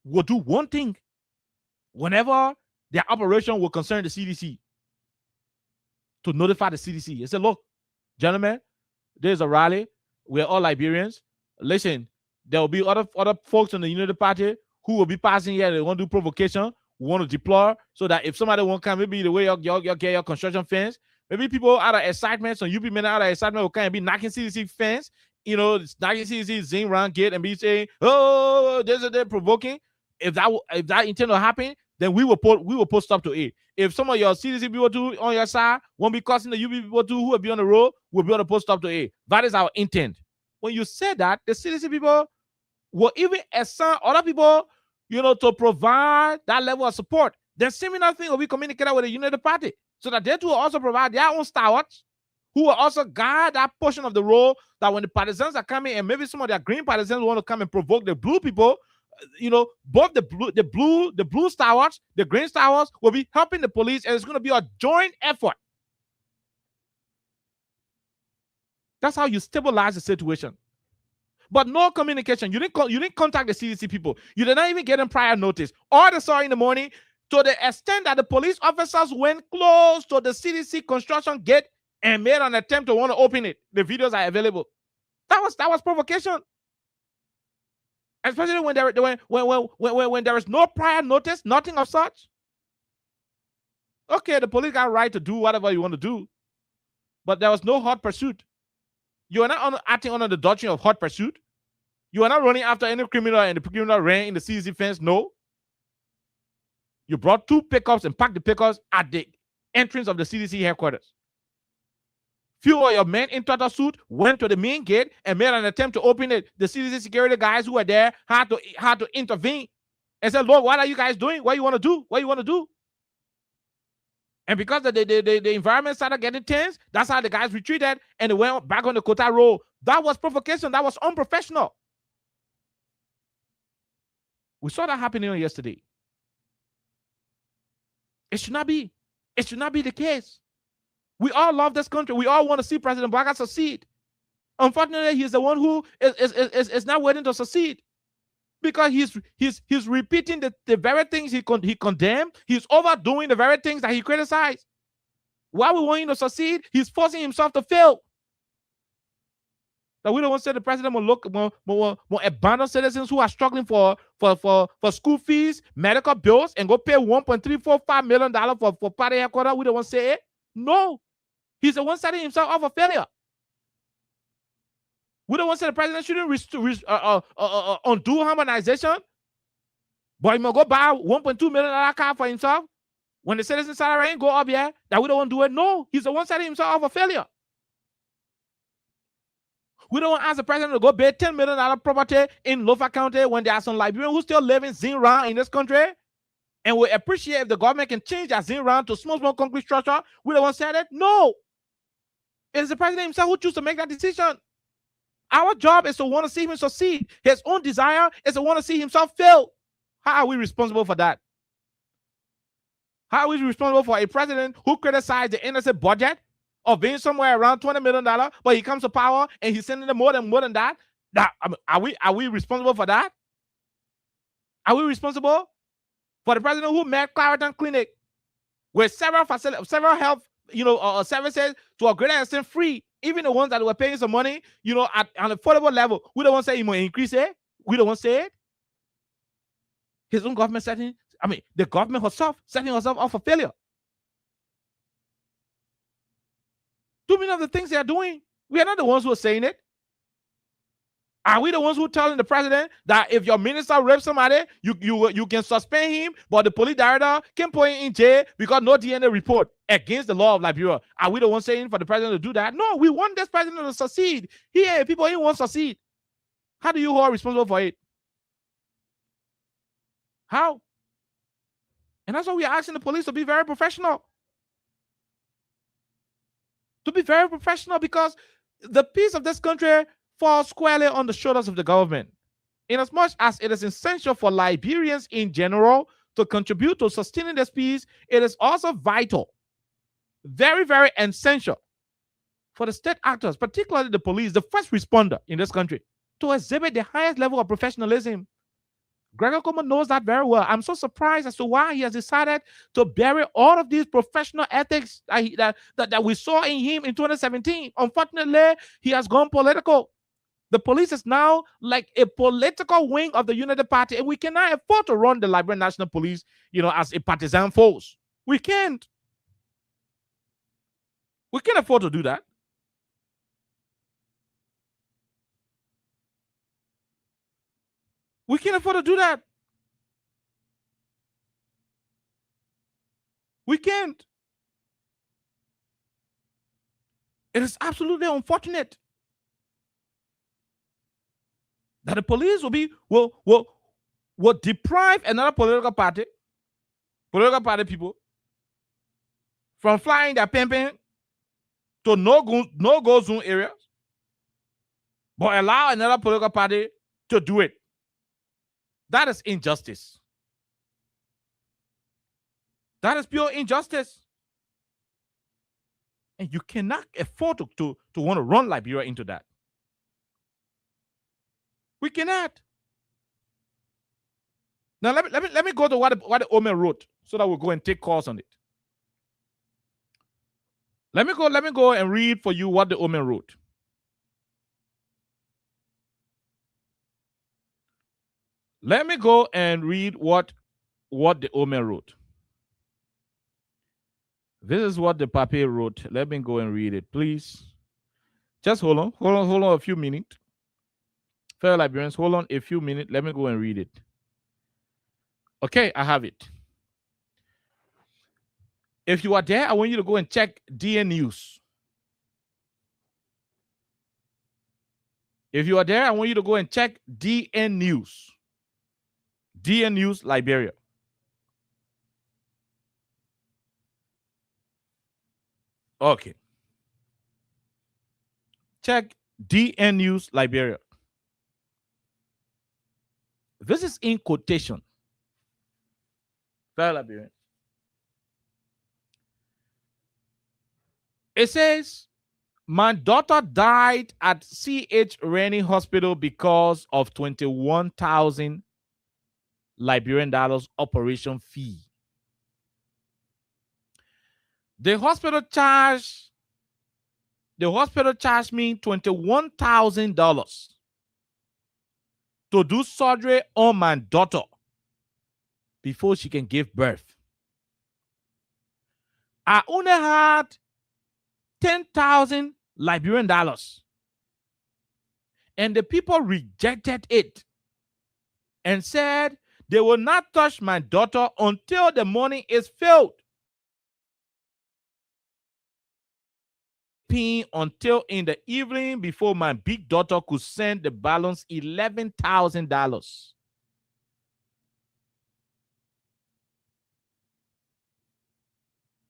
will do one thing whenever their operation will concern the CDC, to notify the CDC. They say, look, gentlemen, there's a rally. We're all Liberians. Listen, there will be other folks in the Unity Party who will be passing here. They want to do provocation. We want to deploy so that if somebody won't come, maybe the way you get your construction fence, maybe people out of excitement, so you people out of excitement will come and be knocking CDC fence, knocking CDC zing round gate and be saying, oh, they're provoking. If that intend to happen, then we will put stop to it. If some of your CDC people too on your side won't be causing the UP people too who will be on the road, we'll be able to put stop to it. That is our intent. When you say that, the CDC people will even assign other people, to provide that level of support. Then similar thing will be communicated with the United Party, so that they too will also provide their own stalwarts who will also guide that portion of the road, that when the partisans are coming and maybe some of their green partisans want to come and provoke the blue people, both the blue stalwarts, the green stalwarts will be helping the police, and it's going to be a joint effort. That's how you stabilize the situation. But no communication. You didn't contact the CDC people. You did not even get them prior notice. All they saw in the morning, to the extent that the police officers went close to the CDC construction gate and made an attempt to want to open it. The videos are available. That was provocation. Especially when there is no prior notice, nothing of such. Okay, the police got a right to do whatever you want to do, but there was no hot pursuit. You are not acting under the doctrine of hot pursuit. You are not running after any criminal and the criminal ran in the CDC fence. No. You brought 2 pickups and parked the pickups at the entrance of the CDC headquarters. Few of your men in turtle suit went to the main gate and made an attempt to open it. The CDC security guys who were there had to intervene and said, "Look, what are you guys doing? What you want to do? What you want to do?" And because the environment started getting tense, that's how the guys retreated and they went back on the Kota Road. That was provocation. That was unprofessional. We saw that happening yesterday. It should not be. It should not be the case. We all love this country. We all want to see President Bouaga succeed. Unfortunately, he's the one who is not waiting to succeed, because he's repeating the very things he condemned. He's overdoing the very things that he criticized. While we want him to succeed, he's forcing himself to fail. That we don't want to say the president will abandon citizens who are struggling for school fees, medical bills, and go pay $1.345 million for party headquarters. We don't want to say it. No. He's the one setting himself up for failure. We don't want to say the president shouldn't undo harmonization, but he may go buy $1.2 million car for himself when the citizen salary ain't go up yet. That we don't want to do it. No, he's the one setting himself up for failure. We don't want to ask the president to go buy $10 million property in Lofa County when there are some Liberians who still live in Zinran in this country, and we appreciate if the government can change that Zinran to small concrete structure. We don't want to say that. No, it is the president himself who chooses to make that decision. Our job is to want to see him succeed. His own desire is to want to see himself fail. How are we responsible for that? How are we responsible for a president who criticized the NSA budget of being somewhere around $20 million, but he comes to power and he's sending them more than that? Are we responsible for that? Are we responsible for the president who made Clariton Clinic with several health services to a greater extent free, even the ones that were paying some money, at an affordable level? We don't want to say he might increase it. We don't want to say it. His own government the government herself setting herself up for failure. Too many of the things they are doing, we are not the ones who are saying it. Are we the ones who are telling the president that if your minister rapes somebody, you can suspend him, but the police director can put him in jail because no DNA report against the law of Liberia? Are we the ones saying for the president to do that? No, we want this president to succeed. People he won't succeed. How do you hold responsible for it? How? And that's why we are asking the police to be very professional. To be very professional, because the peace of this country falls squarely on the shoulders of the government. Inasmuch as it is essential for Liberians in general to contribute to sustaining this peace, it is also vital very, very essential for the state actors, particularly the police, the first responder in this country, to exhibit the highest level of professionalism. Gregor Coleman knows that very well. I'm so surprised as to why he has decided to bury all of these professional ethics that we saw in him in 2017. Unfortunately, he has gone political. The police is now like a political wing of the Unity Party, and we cannot afford to run the Liberian National Police, as a partisan force. We can't. We can't afford to do that. We can't afford to do that. We can't. It is absolutely unfortunate that the police will deprive another political party people from flying their pimping to no-go zone areas, but allow another political party to do it. That is injustice. That is pure injustice. And you cannot afford to want to run Liberia into that. We cannot. Now let me go to what the Omen wrote so that we'll go and take calls on it. Let me go and read for you what the Omen wrote. Let me go and read what the Omen wrote. This is what the Pape wrote. Let me go and read it, please. Just hold on a few minutes. Fellow Liberians, hold on a few minutes. Let me go and read it. Okay, I have it. If you are there, I want you to go and check DN News. If you are there, I want you to go and check DN News. DN News Liberia. Okay. Check DN News Liberia. This is in quotation. Fellow Liberians. It says, my daughter died at C.H. Rennie Hospital because of 21,000 Liberian dollars operation fee. The hospital charged me $21,000 to do surgery on my daughter before she can give birth. I only had 10,000 Liberian dollars, and the people rejected it and said they will not touch my daughter until the money is filled. Until in the evening before my big daughter could send the balance $11,000.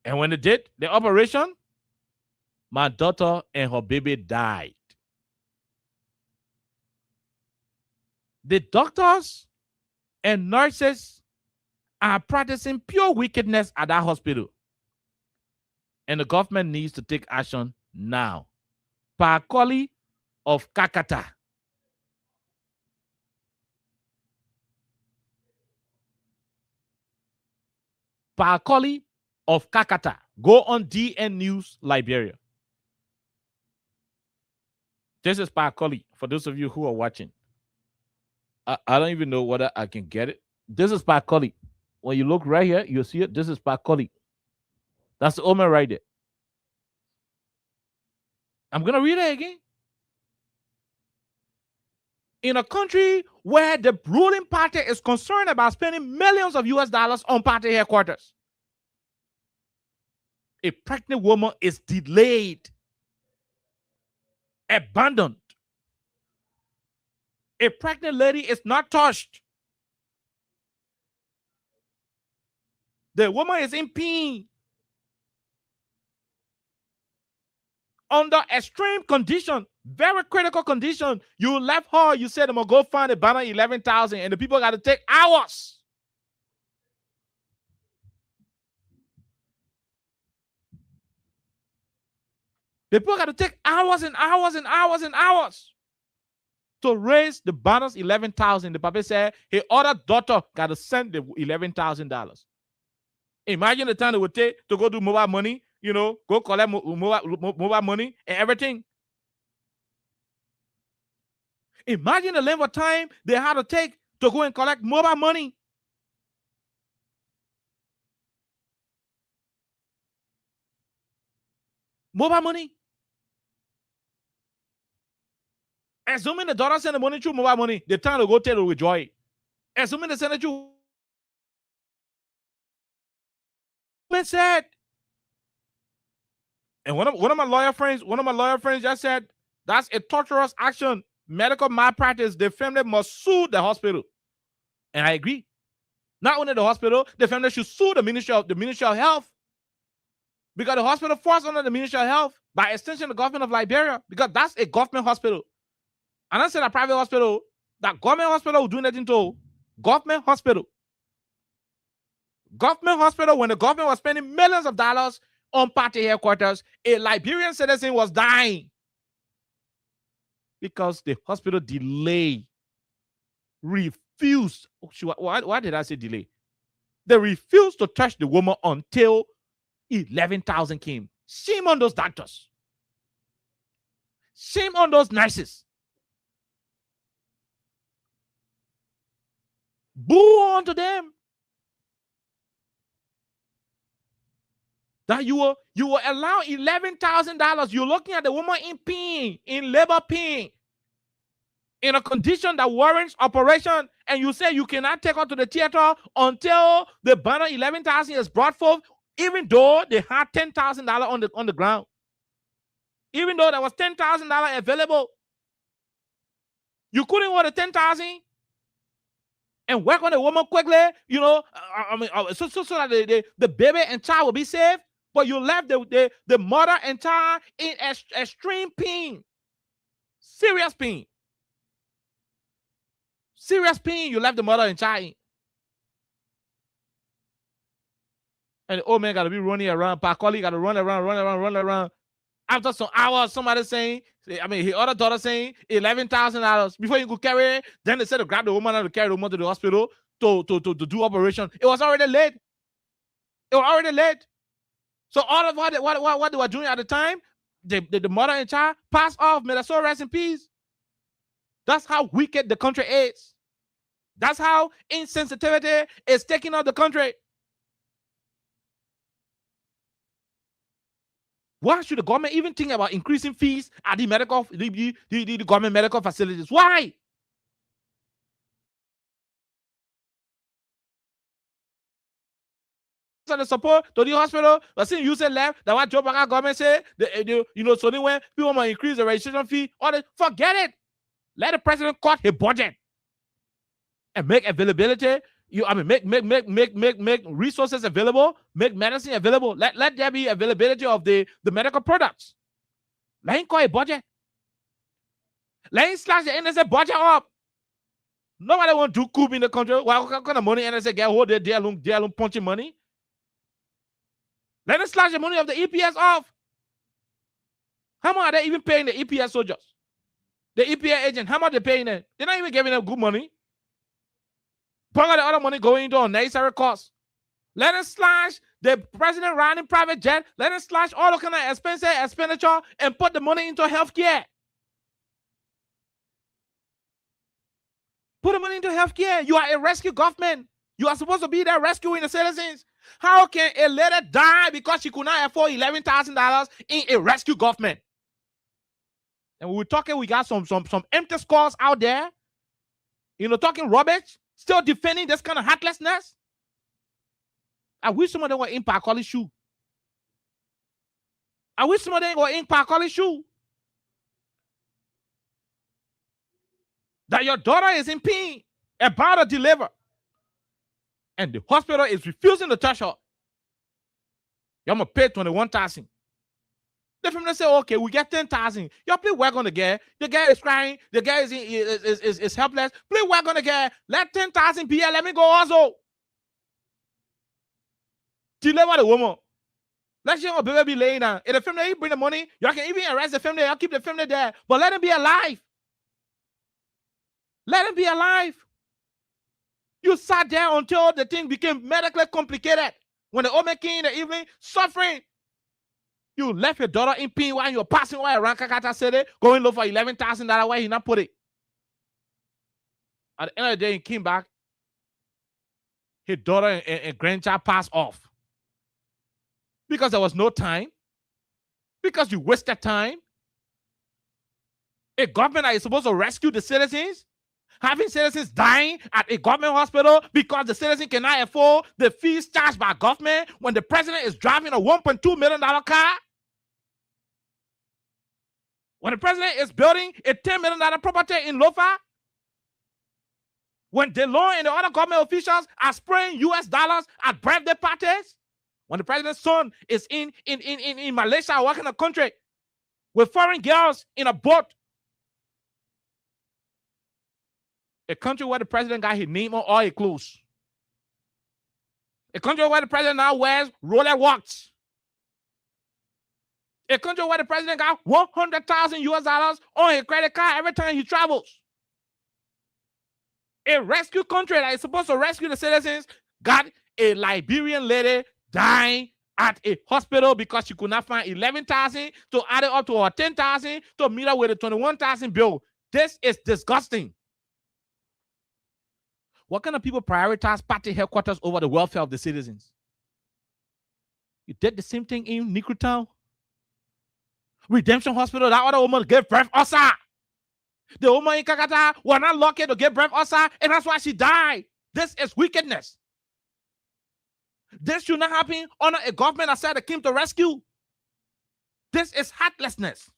And when they did the operation, my daughter and her baby died. The doctors and nurses are practicing pure wickedness at that hospital. And the government needs to take action now. Pakoli of Kakata. Pakoli of Kakata. Go on DN News Liberia. This is Pakoli, for those of you who are watching. I don't even know whether I can get it. This is Pakoli. When you look right here, you'll see it. This is Pakoli. That's the Omen right there. I'm going to read it again. In a country where the ruling party is concerned about spending millions of US dollars on party headquarters, a pregnant woman is delayed, abandoned. A pregnant lady is not touched. The woman is in pain. Under extreme condition, very critical condition. You left her, you said, I'm going to go find a banner 11,000, and the people got to take hours. The people got to take hours and hours and hours and hours to raise the bonus $11,000. The papa said his other daughter got to send the $11,000. Imagine the time it would take to go do mobile money, go collect mobile money and everything. Imagine the length of time they had to take to go and collect mobile money. Mobile money. Assuming the daughter send the money through mobile money, the time to go take to withdraw it. Assuming they send it through. Man said, and one of my lawyer friends just said, that's a torturous action. Medical malpractice. The family must sue the hospital. And I agree. Not only the hospital, the family should sue the Ministry of Health. Because the hospital falls under the Ministry of Health, by extension the government of Liberia, because that's a government hospital. And I said a private hospital, that government hospital will do nothing to government hospital. Government hospital, when the government was spending millions of dollars on party headquarters, a Liberian citizen was dying because the hospital refused. Why did I say delay? They refused to touch the woman until 11,000 came. Shame on those doctors. Shame on those nurses. Boo on to them. That you will allow $11,000. You're looking at the woman in pain, in labor pain, in a condition that warrants operation, and you say you cannot take her to the theater until the banner 11,000 is brought forth, even though they had $10,000 on the ground. Even though there was $10,000 available, you couldn't order $10,000 and work on the woman quickly, so that the baby and child will be saved. But you left the mother and child in extreme pain. Serious pain. Serious pain you left the mother and child in. And the old man got to be running around. Pakoli got to run around. After some hours, somebody saying, his other daughter saying $11,000 before you could carry it. Then they said to grab the woman and to carry the woman to the hospital to do operation. It was already late. So all of what they were doing at the time, the mother and child passed off. May the soul rest in peace. That's how wicked the country is. That's how insensitivity is taking out the country. Why should the government even think about increasing fees at the government medical facilities? Why? And the support to the hospital, but since you said left, that what Joe Biden government said, so when people want to increase the registration fee, forget it. Let the president cut his budget and make availability. Make resources available, make medicine available. Let there be availability of the medical products. Let him cut a budget. Let him slash the NSA budget up. Nobody want to do coup in the country. What kind of money NSA get hold of their alone punching money? Let them slash the money of the EPS off. How much are they even paying the EPS soldiers? The EPS agent, how much they paying them? They're not even giving them good money. Part of the other money going into unnecessary costs. Let them slash the president riding private jet. Let them slash all the kind of expenditure and put the money into healthcare. Put the money into healthcare. You are a rescue government. You are supposed to be there rescuing the citizens. How can a lady die because she could not afford $11,000 in a rescue government? And we were talking, we got some empty skulls out there, talking rubbish, still defending this kind of heartlessness. I wish some of them were in Pakoli's shoe. That your daughter is in pain, about to deliver, and the hospital is refusing to touch her. You're going to pay $21,000. The family say, okay, we get $10,000. Y'all please work on the girl. The girl is crying. The girl is helpless. Please work on the girl. Let $10,000 be here. Let me go also. Deliver the woman. Let your baby be laying down. If the family bring the money, y'all can even arrest the family. Y'all keep the family there. But let him be alive. Let him be alive. You sat there until the thing became medically complicated. When the woman came in the evening, suffering. You left your daughter in pain while you were passing away around Kakata City, going low for $11,000 where he not put it. At the end of the day, he came back. His daughter and grandchild passed off. Because there was no time. Because you wasted time. A government that is supposed to rescue the citizens, having citizens dying at a government hospital because the citizen cannot afford the fees charged by government when the president is driving a $1.2 million car. When the president is building a $10 million property in Lofa. When DeLong and the other government officials are spraying US dollars at birthday parties. When the president's son is in Malaysia working in a country with foreign girls in a boat. A country where the president got his name on all his clothes. A country where the president now wears Rolex watch. A country where the president got $100,000 on his credit card every time he travels. A rescue country that is supposed to rescue the citizens got a Liberian lady dying at a hospital because she could not find $11,000 to add it up to her $10,000 to meet up with a $21,000 bill. This is disgusting. What kind of people prioritize party headquarters over the welfare of the citizens? You did the same thing in Nicotown. Redemption Hospital, that other woman gave birth also. The woman in Kakata was not lucky to give birth also, and that's why she died. This is wickedness. This should not happen under a government that said it came to rescue. This is heartlessness.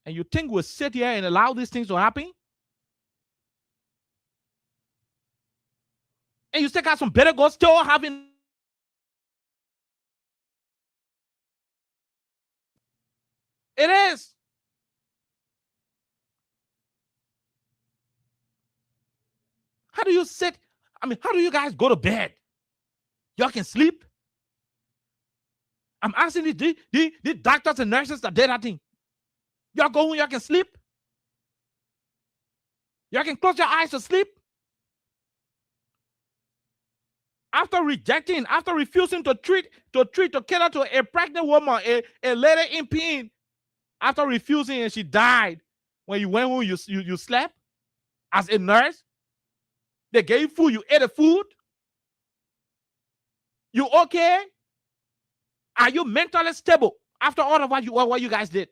And you think we'll sit here and allow these things to happen? And you still got some better girls still having. It is. How do you sit? I mean, how do you guys go to bed? Y'all can sleep? I'm asking the doctors and nurses that did that thing. Y'all go home, y'all can sleep? Y'all can close your eyes to sleep? After rejecting, after refusing to cater to a pregnant woman, a lady in pain, after refusing and she died, when you went home, you slept as a nurse. They gave you food, you ate the food. You okay? Are you mentally stable after all of what you guys did?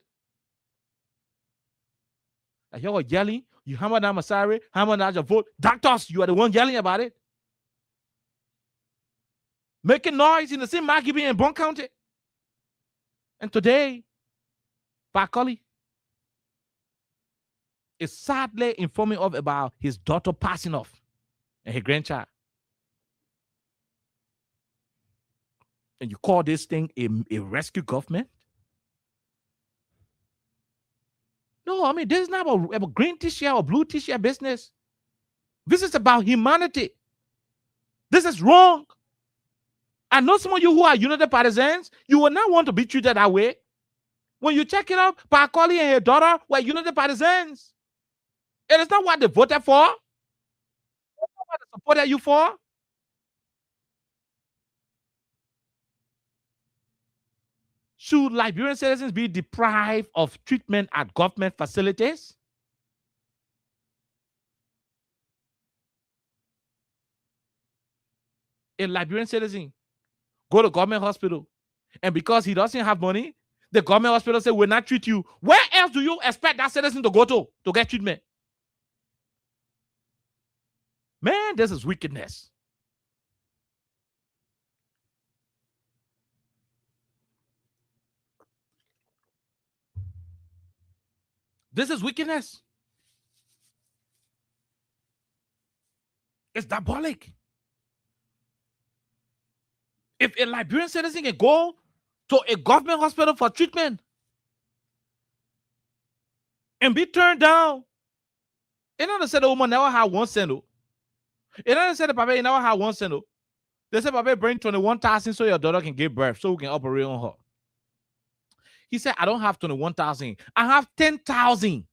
Like you were yelling, you hammered down Masari, hammered down your vote. Doctors, you are the one yelling about it. Making noise in the same market in Bon County. And today, Pakoli is sadly informing us about his daughter passing off and her grandchild. And you call this thing a rescue government? No, I mean, this is not a green t-shirt or blue t-shirt business. This is about humanity. This is wrong. I know some of you who are United Partisans, you will not want to be treated that way. When you check it out, Pakoli and her daughter were United Partisans. It is not what they voted for. It's not what they supported you for. Should Liberian citizens be deprived of treatment at government facilities? A Liberian citizen go to government hospital, and because he doesn't have money, the government hospital say, we'll not treat you. Where else do you expect that citizen to go to get treatment? Man, this is wickedness. This is wickedness. It's diabolic. If a Liberian citizen can go to a government hospital for treatment and be turned down, it doesn't say the woman never had one cent. It doesn't say the papa never had one cent. They said, Papa, bring 21,000 so your daughter can give birth, so we can operate on her. He said, I don't have 21,000. I have 10,000.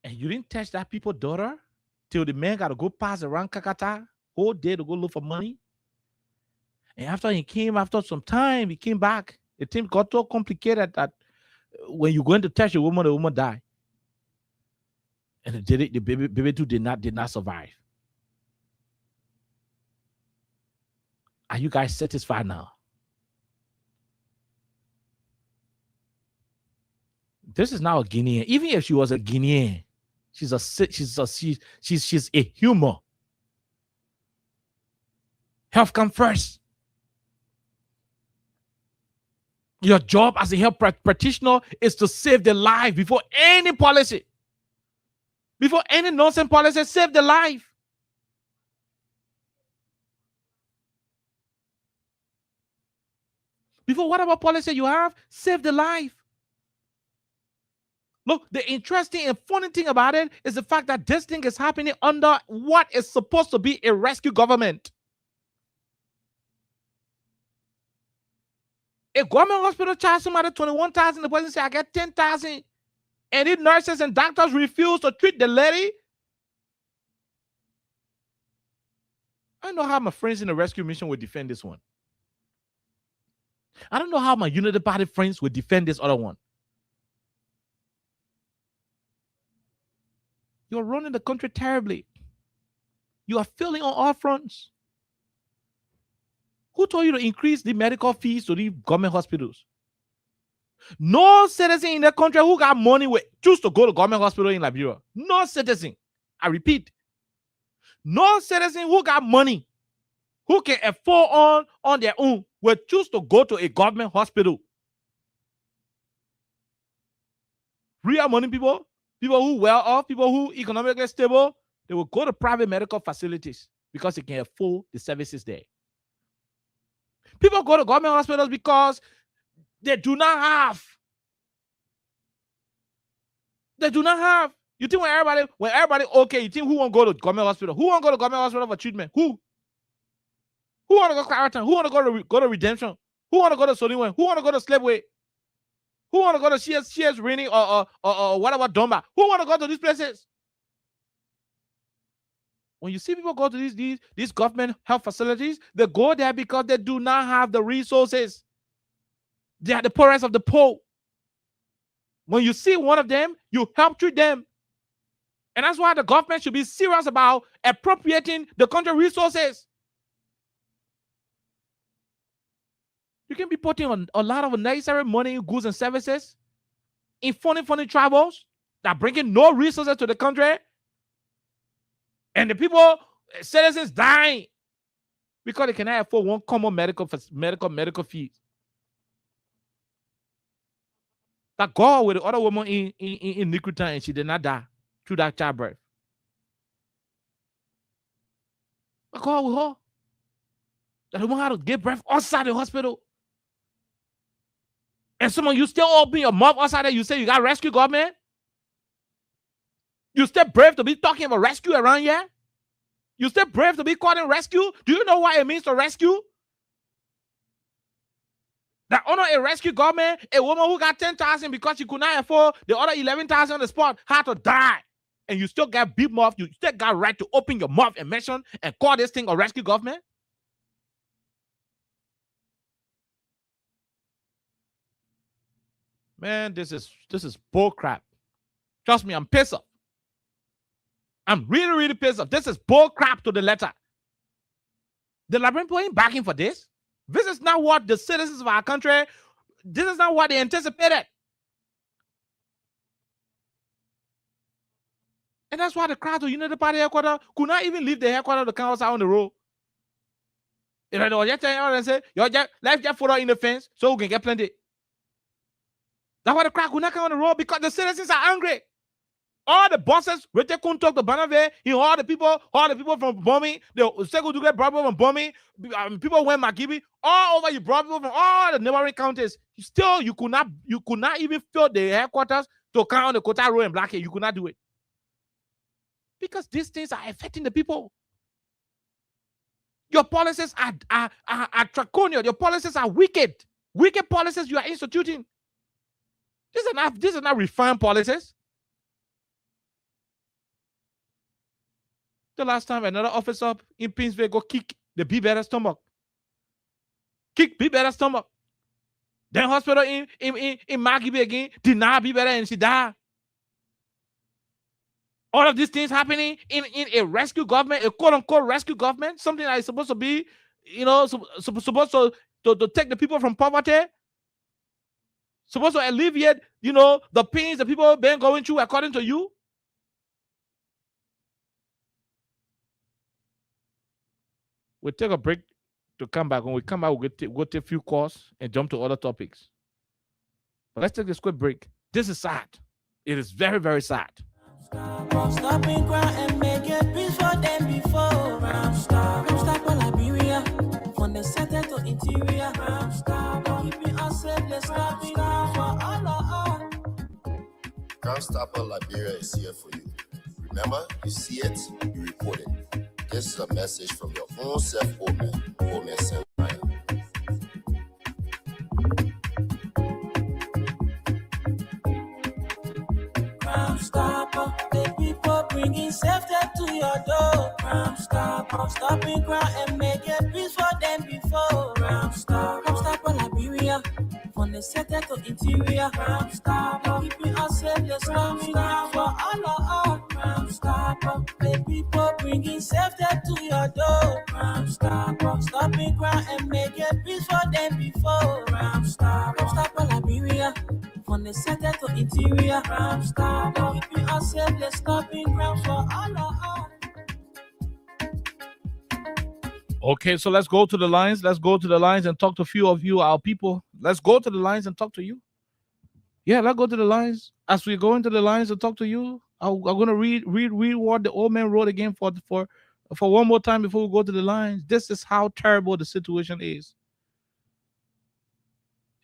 And you didn't touch that people's daughter till the man got to go pass around Kakata whole day to go look for money. And after he came, after some time, he came back. The thing got so complicated that when you go in to touch a woman, the woman died. And the baby too did not survive. Are you guys satisfied now? This is now a Guinean. Even if she was a Guinean, she's a human. Health comes first. Your job as a health practitioner is to save the life before any policy. Before any nonsense policy, save the life. Before whatever policy you have, save the life. Look, the interesting and funny thing about it is the fact that this thing is happening under what is supposed to be a rescue government. A government hospital charge somebody 21,000, the person say, I get 10,000. And if nurses and doctors refuse to treat the lady, I don't know how my friends in the rescue mission would defend this one. I don't know how my Unity Party friends would defend this other one. You're running the country terribly. You are failing on all fronts. Who told you to increase the medical fees to the government hospitals? No citizen in the country who got money will choose to go to government hospital in Liberia. No citizen. I repeat. No citizen who got money, who can afford on their own, will choose to go to a government hospital. Real money people who well off, people who economically stable, they will go to private medical facilities because they can afford the services there. People go to government hospitals because they do not have. They do not have. You think when everybody okay, you think who won't go to government hospital? Who won't go to government hospital for treatment? Who? Who want to go to Clariton? Who want to go to Redemption? Who want to go to Soliway? Who want to go to Slipway? Who want to go to CS Rainy or whatever Domba? Who want to go to these places? When you see people go to these government health facilities, they go there because they do not have the resources. They are the poorest of the poor. When you see one of them, you help treat them. And that's why the government should be serious about appropriating the country resources. You can be putting on a lot of unnecessary money, goods, and services in funny travels that bring in no resources to the country. And the people, citizens dying because they cannot afford one common medical fees. That girl with the other woman in Nikrita, and she did not die through that childbirth. That girl with her, that woman had to give birth outside the hospital. And some of you still open your mouth outside there, you say you got rescue government? You still brave to be talking about rescue around here? You still brave to be calling rescue? Do you know what it means to rescue? That under a rescue government, a woman who got 10,000 because she could not afford the other 11,000 on the spot had to die. And you still got big mouth, you still got right to open your mouth and mention and call this thing a rescue government? Man, this is bull crap. Trust me, I'm pissed off. I'm really pissed off. This is bull crap to the letter. The Liberian people ain't backing for this. This is not what the citizens of our country, this is not what they anticipated. And that's why the crowd of Unity Party headquarters could not even leave the headquarters of the council on the road. You know, just tell you say, let's just put in the fence so we can get plenty. That's why the crowd could not come on the road, because the citizens are angry. All the bosses, Rete Kuntok, the Banave, all the people from Bombing, the Segu Dugue brought people from Bombing, people went Magibi, all over you brought people from all the neighboring counties. Still, you could not even fill the headquarters to count on the Kota Road and Blackhead. You could not do it. Because these things are affecting the people. Your policies are draconian. Your policies are wicked. Wicked policies you are instituting. These are not refined policies. The last time another officer in Pinsville go kick the Be-Better stomach. Kick Be-Better stomach. Then hospital in Margibi again, deny Be-Better and she died. All of these things happening in a rescue government, a quote-unquote rescue government, something that is supposed to be, supposed to take the people from poverty, supposed to alleviate, the pains that people have been going through according to you. We'll take a break to come back. When we come back, we'll go take a few calls and jump to other topics. But let's take this quick break. This is sad. It is very, very sad. Stop and cry and make a peace for them before. Stop for Liberia. From the center to interior. Keeping us safe, let's stop it for all. Crime Stopper Liberia is here for you. Remember, you see it, you report it. This is a message from your own self, Omen St. Ryan. Crime Stopper, the people bringing safety to your door. Crime Stopper, stopping crime and make a peace for them before. Crime Stopper Liberia, from the center to interior. Crime Stopper, keeping us safe, let's stop it for all. Crime Stopper, the people bringing safety to your door. Crime Stopper, stopping crime and make a peace for them before. Crime Stopper Liberia, from the center to interior. Crime Stopper, keeping us safe, let's stop it crime for all. Okay, so let's go to the lines. Let's go to the lines and talk to a few of you, our people. Let's go to the lines and talk to you. Yeah, let's go to the lines. As we go into the lines and talk to you, I'm going to read what the old man wrote again for one more time before we go to the lines. This is how terrible the situation is.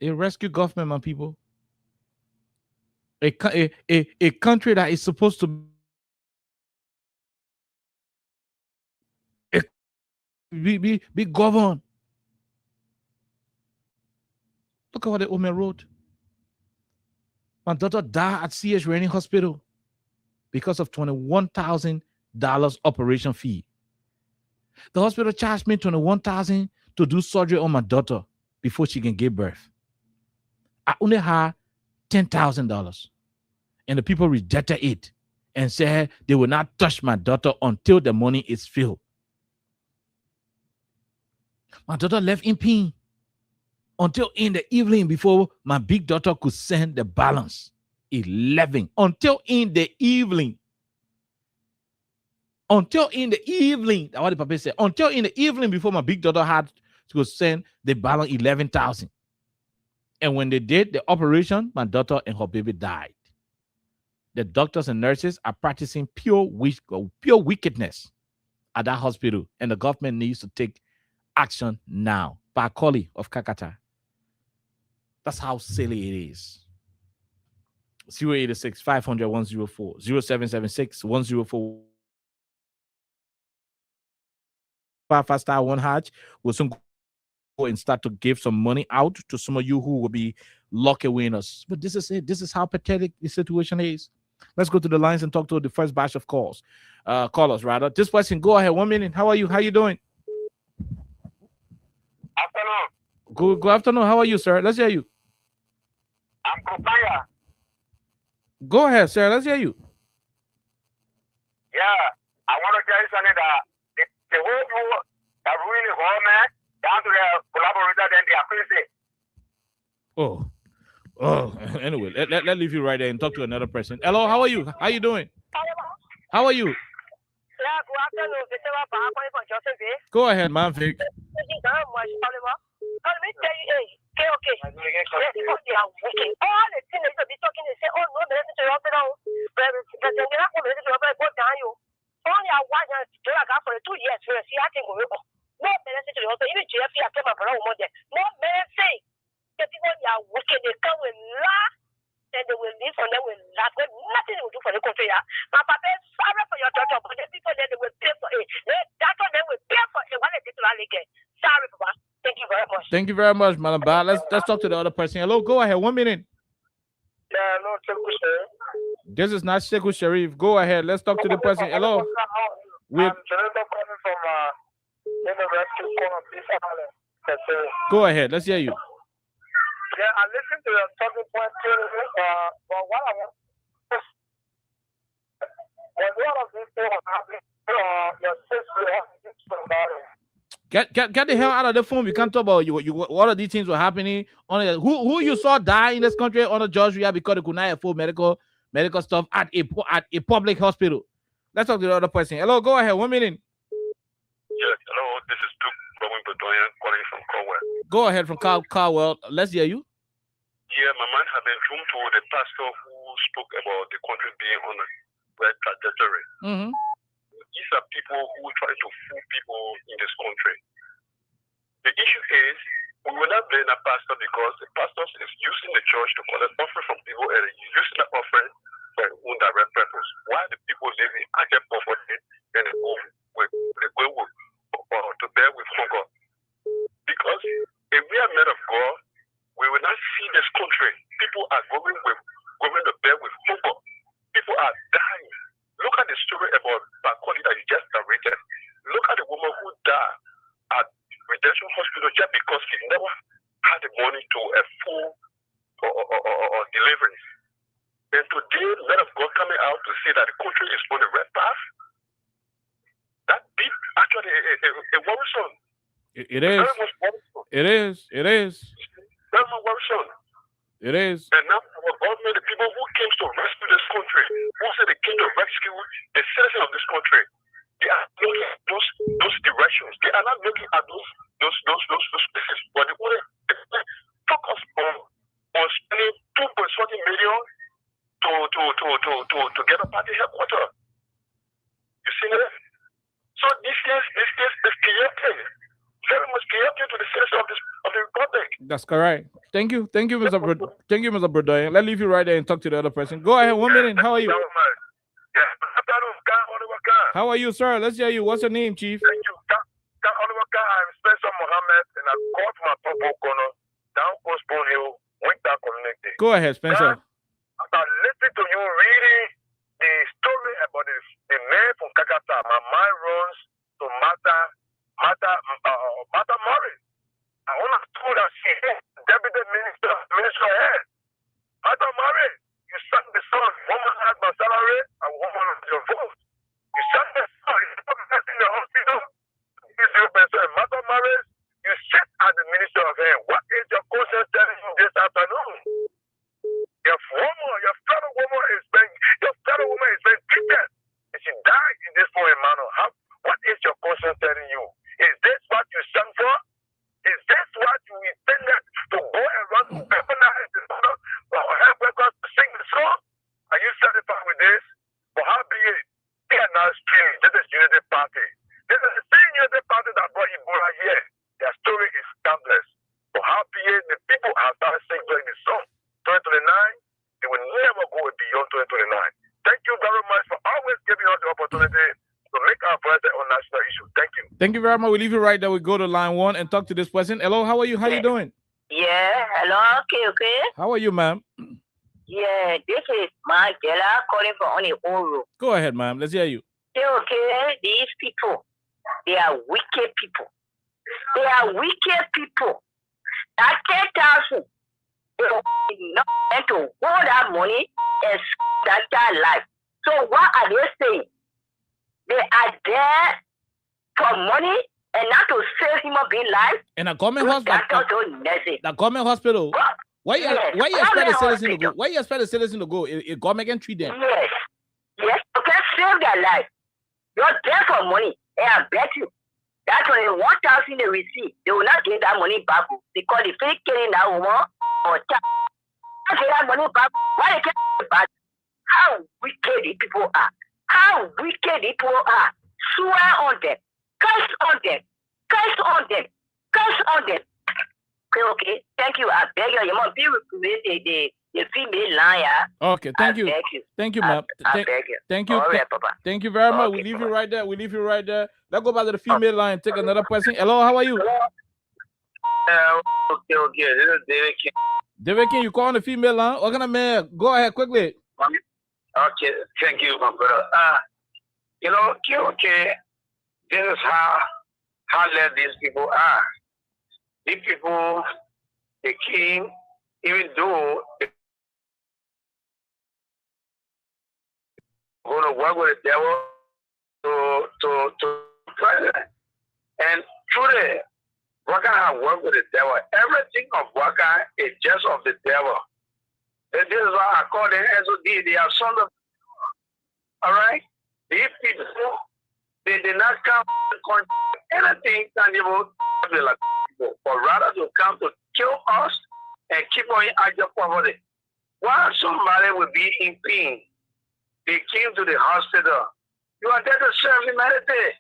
A rescue government, my people. A country that is supposed to be governed. Look at what the old man wrote. My daughter died at C.H. Rennie Hospital because of $21,000 operation fee. The hospital charged me $21,000 to do surgery on my daughter before she can give birth. I only had $10,000, and the people rejected it and said they will not touch my daughter until the money is filled. My daughter left in pain until in the evening before my big daughter could send the balance. 11 until in the evening. Until in the evening. That's what the papa said. Until in the evening before my big daughter had to send the balance 11,000. And when they did the operation, my daughter and her baby died. The doctors and nurses are practicing pure wickedness at that hospital, and the government needs to take action now. Pakoli of Kakata. That's how silly it is. 086 500 104 0776 104. Faster one hatch will soon go and start to give some money out to some of you who will be lucky winners. But this is it. This is how pathetic the situation is. Let's go to the lines and talk to the first batch of callers. Rather. This person, go ahead. 1 minute. How are you? How you doing? Afternoon. Good afternoon. How are you, sir? Let's hear you. I'm Kopaya. Go ahead, sir. Let's hear you. Yeah, I want to tell you something that the whole people that ruin the government down to the collaborator, then they are crazy. Anyway, let leave you right there and talk to another person. Hello, how are you? How you doing? How are you? Yeah, good afternoon. Go ahead, man, Vic. Let me tell you, okay. Yes, because they are wicked. All the things they be talking, they say, oh, no, the message of it all. But they're not going to go down you. Only I watch and do like for 2 years. We see, I think we will. No message also. Even JFP, I came up around one day. No message. The people they are wicked. They come with laugh, and they will live and they will laugh. Nothing they will do for the country. My papa is sorry for your doctor, but the people then they will pay for it. That's what they will pay for it. What is it to get? Sorry, Papa. Thank you very much. Thank you very much, Madam Ba. Let's talk to the other person. Hello, go ahead. 1 minute. Yeah, no, This is not Sheku Sharif. Go ahead. Let's talk to the person. Hello. Go ahead. Let's hear you. Yeah, I listened to your talking point, but what I want a lot of these things are happening, your sister about it. Get the hell out of the phone. We can't talk about you. All of these things were happening. Who you saw die in this country on the Georgia because they could not afford medical stuff at a public hospital. Let's talk to the other person. Hello, go ahead. 1 minute. Yes, hello. This is Duke calling from Caldwell. Go ahead from Caldwell. Let's hear you. Yeah, my mind has been zoomed to the pastor who spoke about the country being on a right trajectory. Mm-hmm. These are people who try to fool people in this country. The issue is, we will not blame a pastor because the pastor is using the church to collect offering from people and using that offering for their own direct purpose. While the people live in actual poverty and they go to bear with hunger. Because if we are men of God, we will not see this country. People are going to bear with hunger. People are dying. Look at the story about Bakoli that you just narrated. Look at the woman who died at Redemption Hospital just because she never had the money to a full or deliverance. And today, men of God coming out to say that the country is on the right path. That beat actually a worrisome. It is. It is. It is. Very much worrisome. It is. And now our government, the people who came to rescue this country, who said they came to rescue the citizens of this country, they are looking at those directions. They are not looking at those places. But they want to focus on spending 2.40 million to get a party headquarters. You see that? So this is chaotic. Very much chaotic to the citizens of the republic. That's correct. Thank you, Mr. Brodoyan. Let's leave you right there and talk to the other person. Go ahead. 1 minute. How are you? How are you, sir? Let's hear you. What's your name, Chief? Thank you. I'm Spencer Mohammed, and I called my Papa Corner down Postpone Hill, Winter Community. Go ahead, Spencer. After listening to you reading the story about the man from Kakata, my mind runs to Martha Murray. I understood that she is deputy minister head. Martha Murray, you sang the song, woman has my salary and woman has your vote. You sang the song, you put me in the hospital. Martha Murray, you sit as the minister of health. What is your conscience telling you this afternoon? Your fellow woman is being treated. And she died in this foreign manner. What is your conscience telling you? Is this what you sang for? Is this what you intended to go and run to or help workers to sing the song? Are you satisfied with this? For how be it? They are not strange. This is Unity Party. This is the same Unity Party that brought Ebola here. Their story is scandalous. For how be it? The people have started singing during the song. 2029, they will never go beyond 2029. Thank you very much for always giving us the opportunity to make our voice on national issue. Thank you. Thank you very much. We leave you right there. We go to line 1 and talk to this person. Hello, how are you? How you doing? Yeah, hello, okay. How are you, ma'am? Yeah, this is Mandela calling from Oni Oro. Go ahead, ma'am. Let's hear you. Okay, these people, they are wicked people. They are wicked people. That 10,000, they are not meant to hold that money and that child life. So what are they saying? They are there for money and not to save human being life. In a government hospital. The government hospital. What? Why you expect the citizen to go? Why you expect the citizen to go? If government can treat them. Yes, you can save their life. You're there for money. And I bet you that's when 1,000 they receive, they will not get that money back because if they killing that woman or child, they get that money back. Why they get it back? How wicked the people are. How wicked the people are. Swear on them. Curse on them. Curse on them. Curse on them. Okay. Thank you. I beg you. You must be with the The female line, yeah. Okay, thank you. Beg you. Thank you, ma'am. I beg you. Thank you. All right, Papa. Thank you very much. Okay, We leave Papa. you right there. We leave you right there. Let's go back to the female line. Take another person. Hello, how are you? Okay. This is David King. David King, you calling the female line? What kind of man? Go ahead quickly. Okay, thank you, my brother. Okay, this is how led these people are. These people, the king, even though they going to work with the devil to president. And truly, Waka have worked with the devil. Everything of Waka is just of the devil. And this is why I call them SOD. They are sons of all right? These people, they did not come to control anything tangible like people, but rather to come to kill us and keep on at your poverty. While somebody will be in pain, they came to the hospital. You are there to serve humanity.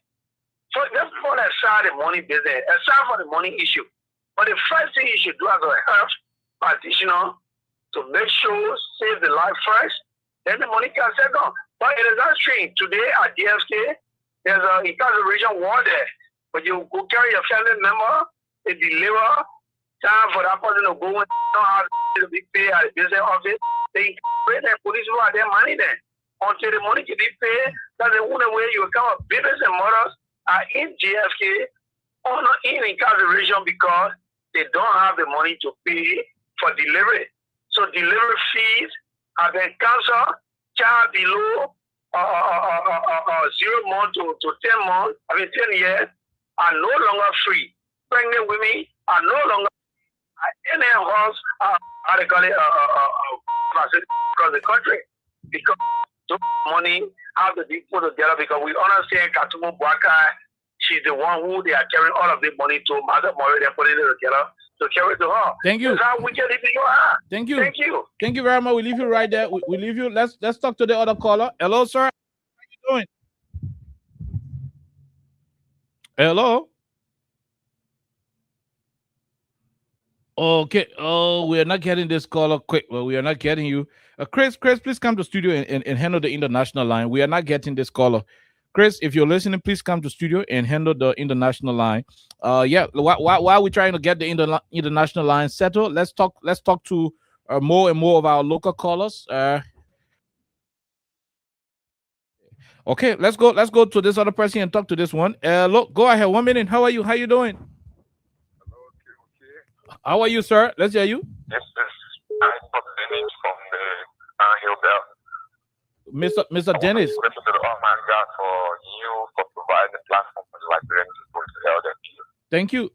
So let's put aside the money business, aside for the money issue. But the first thing you should do as a health practitioner to make sure save the life first, then the money can settle. But it is not strange. Today at DFK, there's an incarceration ward there. But you go carry your family member, they deliver, time for that person to go and know how to be paid at the business office. They incarcerate the police who are their money then. Until the money can be paid, that's the only way you will come up. Babies and mothers are in JFK or not in incarceration because they don't have the money to pay for delivery. So delivery fees have been canceled. Child below 0 months to 10 months, 10 years, are no longer free. Pregnant women are no longer in their house, how they call it, across the country. Because the money have to be put together because we understand Katumu Bwaka, she's the one who they are carrying all of the money to Mother Mori, they're putting it together to carry to her. Thank you. That's how we get it in your hand. Thank you. Thank you. Thank you very much. We leave you right there. We leave you. Let's talk to the other caller. Hello, sir. How you doing? Hello. Okay. Oh, we are not getting this caller quick. Well, we are not getting you. Chris, please come to studio and handle the international line. We are not getting this caller. Chris, if you're listening, please come to studio and handle the international line. Yeah. While we're trying to get the international line settled, let's talk to more and more of our local callers. Okay, let's go to this other person and talk to this one. Look, go ahead. 1 minute. How are you? How you doing? Okay. How are you, sir? Let's hear you. Yes, I'm Dennis from the Hill Belt. Mr. Dennis. Oh my God, for you for providing the platform for the Liberian people to help them. Thank you.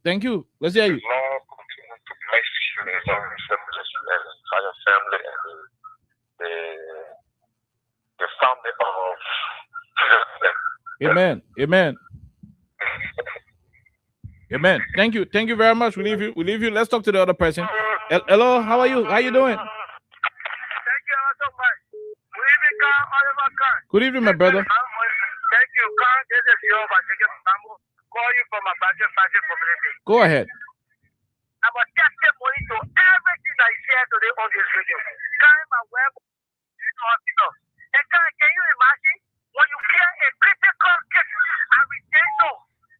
Let's hear you. Lord, continue to bless you and your entire family and the family of Amen. Amen. Thank you very much. We leave you. Let's talk to the other person. Hello, how are you? How you doing? Thank you so much. Good evening, Carl. Oliver Carl. Good evening, my brother. Thank you, Carl. This is your call you from a budget community. Go ahead. I'm a testimony to everything that is here today on this video. Carl, my web hospital. And Carl, can you imagine when you hear a critical case, a rejection,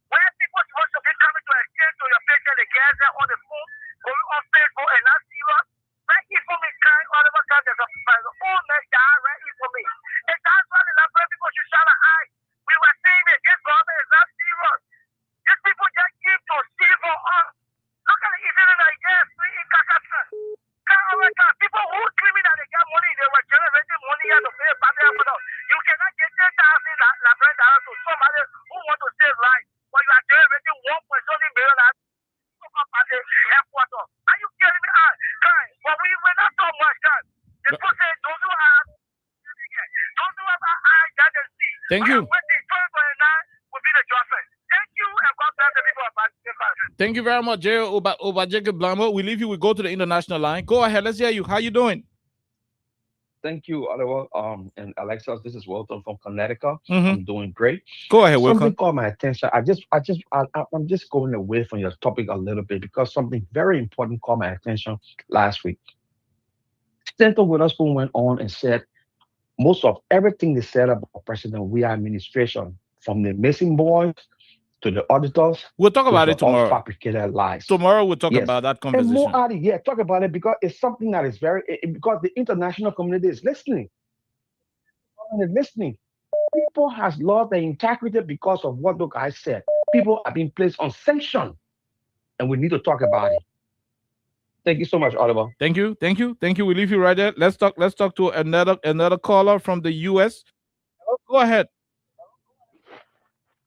where people supposed to be coming to exchange to your patient, they get there on the phone, going on Facebook and not serious. Right for me, Carl, all of a sudden there's a old man die right for me. And that's why the Liberian people should shout at high. We were saying that this government is not serious. These people just give to steal for us. Look at the incident that yes, free in Kakasa. People who claiming that they got money, they were generating money here to pay family hospital. You cannot get 10,000 Liberian dollars to somebody who want to save life, but you are generating 1.7 million dollars at the headquarters. Are you kidding me? But we were not so much done. The people say those who have eyes that they see. Thank you. Will be the judgment. Thank you, and God bless the people of Pakistan. Thank you very much, Jerry Obajeke Blambo. We leave you. We go to the international line. Go ahead. Let's hear you. How you doing? Thank you, Oliver. And Alexis, this is Walton from Connecticut. Mhm. I'm doing great. Go ahead, Something welcome. caught my attention. I'm just going away from your topic a little bit because something very important caught my attention last week. Senator Witherspoon went on and said most of everything they said about President Weah administration, from the missing boys to the auditors. We'll talk about it all tomorrow. Fabricated lies. Tomorrow we'll talk Yes. about that And conversation. more out of talk about it because it's something that is because the international community is listening. People has lost their integrity because of what the guy said. People are being placed on sanction, and we need to talk about it. Thank you so much, Oliver. Thank you. We leave you right there. Let's talk to another caller from the US. Go ahead.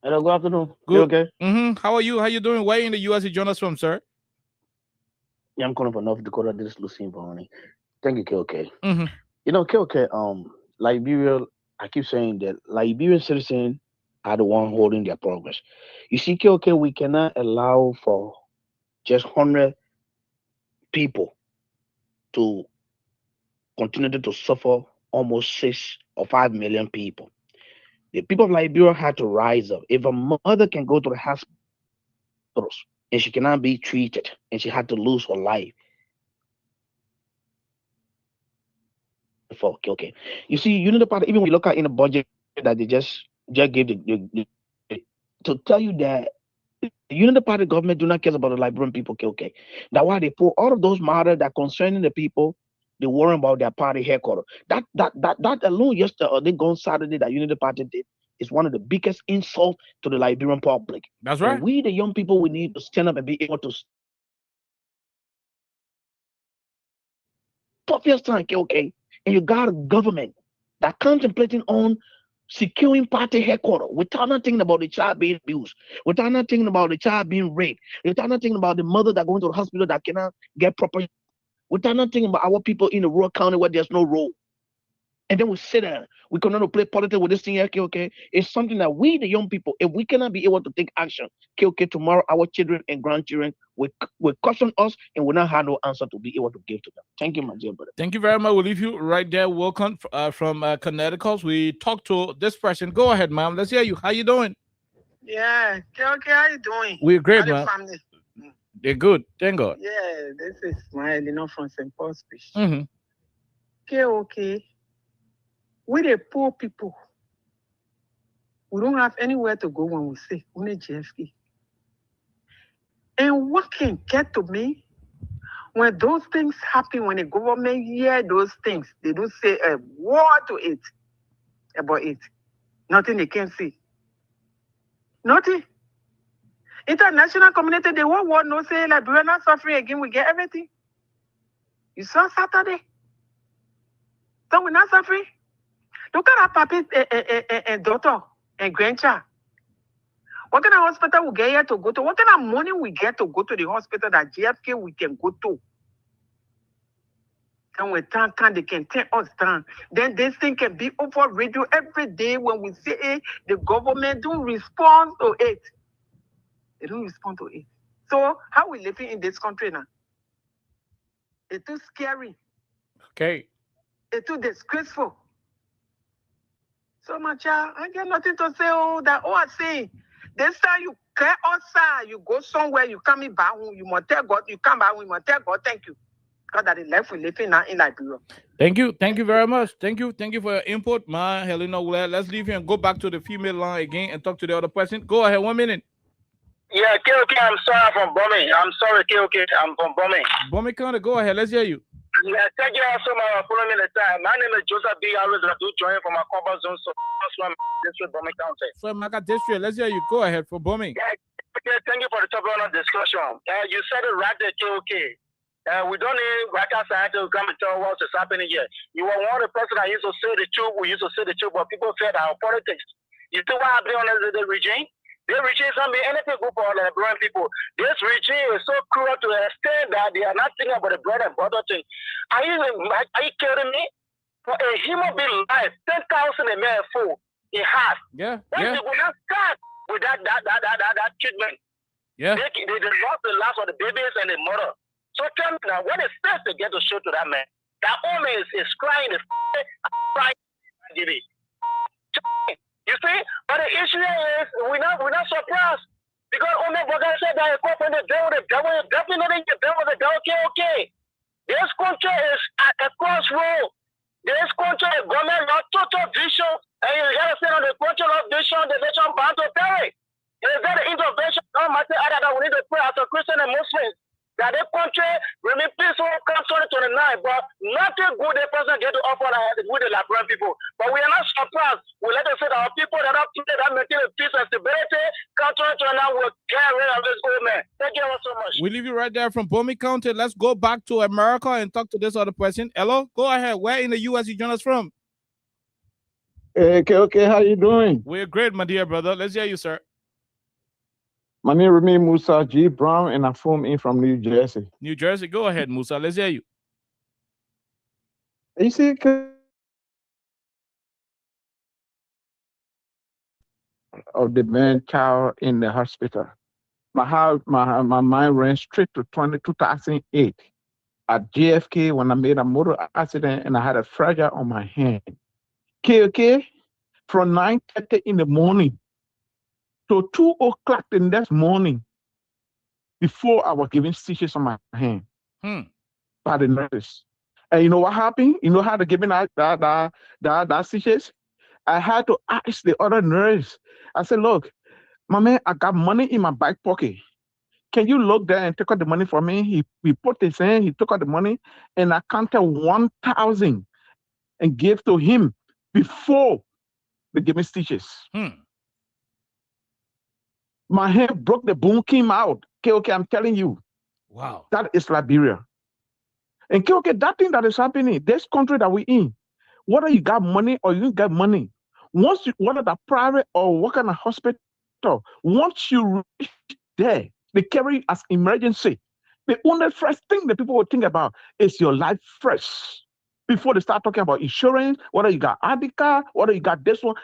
Hello, good afternoon. Good. You okay? How are you? How you doing? Where in the US you join us from, sir? Yeah, I'm calling from North Dakota. This is Lucien Bonnie. Thank you, KOK. Mm-hmm. You know, KOK, Liberia, I keep saying that Liberian citizens are the one holding their progress. You see, KOK, we cannot allow for just 100 people to continue to suffer almost 6 or 5 million people. The people of Liberia had to rise up. If a mother can go to the hospitals and she cannot be treated and she had to lose her life. Okay. You see, Unity Party, even when you look at in the budget that they just gave to tell you that the Unity Party government do not care about the Liberian people, okay. That's why they put all of those matters that concerning the people, they worry about their party headquarters. That alone yesterday, on Saturday, that Unity Party did is one of the biggest insults to the Liberian public. That's right. And we, the young people, we need to stand up and be able to stop your time, okay. And you got a government that contemplating on securing party headquarters without not thinking about the child being abused, without not thinking about the child being raped, without not thinking about the mother that going to the hospital that cannot get proper, without not thinking about our people in the rural county where there's no road. And then we sit there, we cannot play politics with this thing here, okay? It's something that we, the young people, if we cannot be able to take action, okay, tomorrow our children and grandchildren will caution us and will not have no answer to be able to give to them. Thank you, my dear brother. Thank you very much. We'll leave you right there. Welcome from Connecticut. We talked to this person. Go ahead, ma'am. Let's hear you. How you doing? Yeah, okay, how you doing? We're great, How the man. family? They're good. Thank God. Yeah, this is my from St. Paul's Beach. Mm-hmm. Okay. We the poor people. We don't have anywhere to go when we say we need GFK. And what can get to me when those things happen, when the government hear those things, they don't say a word to it about it. Nothing they can see. Nothing. International community, the whole world no say like we're not suffering again, we get everything. You saw Saturday. So we're not suffering. Look at our papi and daughter and grandchild. What kind of hospital we get here to go to? What kind of money we get to go to the hospital that JFK we can go to? And when time can they can take us down. Then this thing can be over radio every day when we say hey, the government don't respond to it. They don't respond to it. So how we living in this country now? It's too scary. Okay. It's too disgraceful. So my child, I get nothing to say. I say. This time you get outside, you go somewhere, you come back home, you must tell God, you come back home, you must tell God, thank you. God that the life we living now in Liberia. Thank you very much. Thank you for your input, ma Helena. Let's leave here and go back to the female line again and talk to the other person. Go ahead, 1 minute. Yeah, KOK, I'm sorry from Bombing. I'm sorry, KOK, I'm from Bombing. Bombing County, go ahead. Let's hear you. Yeah, thank you also for following me the time. My name is Joseph B. Harris. I do join from my comfort zone, so that's district, Bombing County. So, Maka District, let's hear you. Go ahead for Bombing. Yeah, thank you for the top on discussion. You said it right there, KOK. We don't need Raka side to come and tell what's happening here. You were one of the person that used to say the truth. We used to say the truth, but people said our politics. You see what happened on the regime? This regime is not be anything good for the Liberian people. This regime is so cruel to the extent that they are not thinking about the bread and butter thing. Are you kidding me? For a human being life, 10,000 a man full in half. Yeah. They will not start with that treatment. Yeah. They lost the lives of the babies and the mother. So tell me now, what is first to get to show to that man? That woman is crying, crying. You see, but the issue is we're not surprised because Omer Boga said that when the devil definitely the devil okay. This country is at a crossroad you gotta say on the culture of the nation bound to perish. Is that the intervention on matter other that we need to pray as a Christian and Muslims? That the country remain peaceful come 2029, but nothing good the person get to offer with the Liberian people. But we are not surprised. We let us say that our people that are people that maintain peace and stability come 2029 will get rid of this old man. Thank you so much. We leave you right there from Bomi County. Let's go back to America and talk to this other person. Hello, go ahead. Where in the U.S. you join us from? Hey, okay, how you doing? We're great, my dear brother. Let's hear you, sir. My name is Remy Musa G. Brown, and I'm from New Jersey. New Jersey, go ahead, Musa. Let's hear you. You see, of the man child in the hospital. My mind ran straight to 2008 at JFK when I made a motor accident and I had a fracture on my hand. Okay, from 9:30 in the morning to 2 o'clock the next morning, before I was giving stitches on my hand by the nurses. And you know what happened? You know how to give me that stitches? I had to ask the other nurse. I said, look, my man, I got money in my back pocket. Can you look there and take out the money for me? He put his hand, he took out the money, and I counted 1,000 and gave to him before they gave me stitches. My hand broke, the bone came out. Okay, I'm telling you. Wow. That is Liberia. And okay, that thing that is happening, this country that we in, whether you got money or you don't get money, once you, whether the private or work in a hospital, once you reach there, they carry you as emergency. The only first thing that people will think about is your life first. Before they start talking about insurance, whether you got Adica, whether you got this one.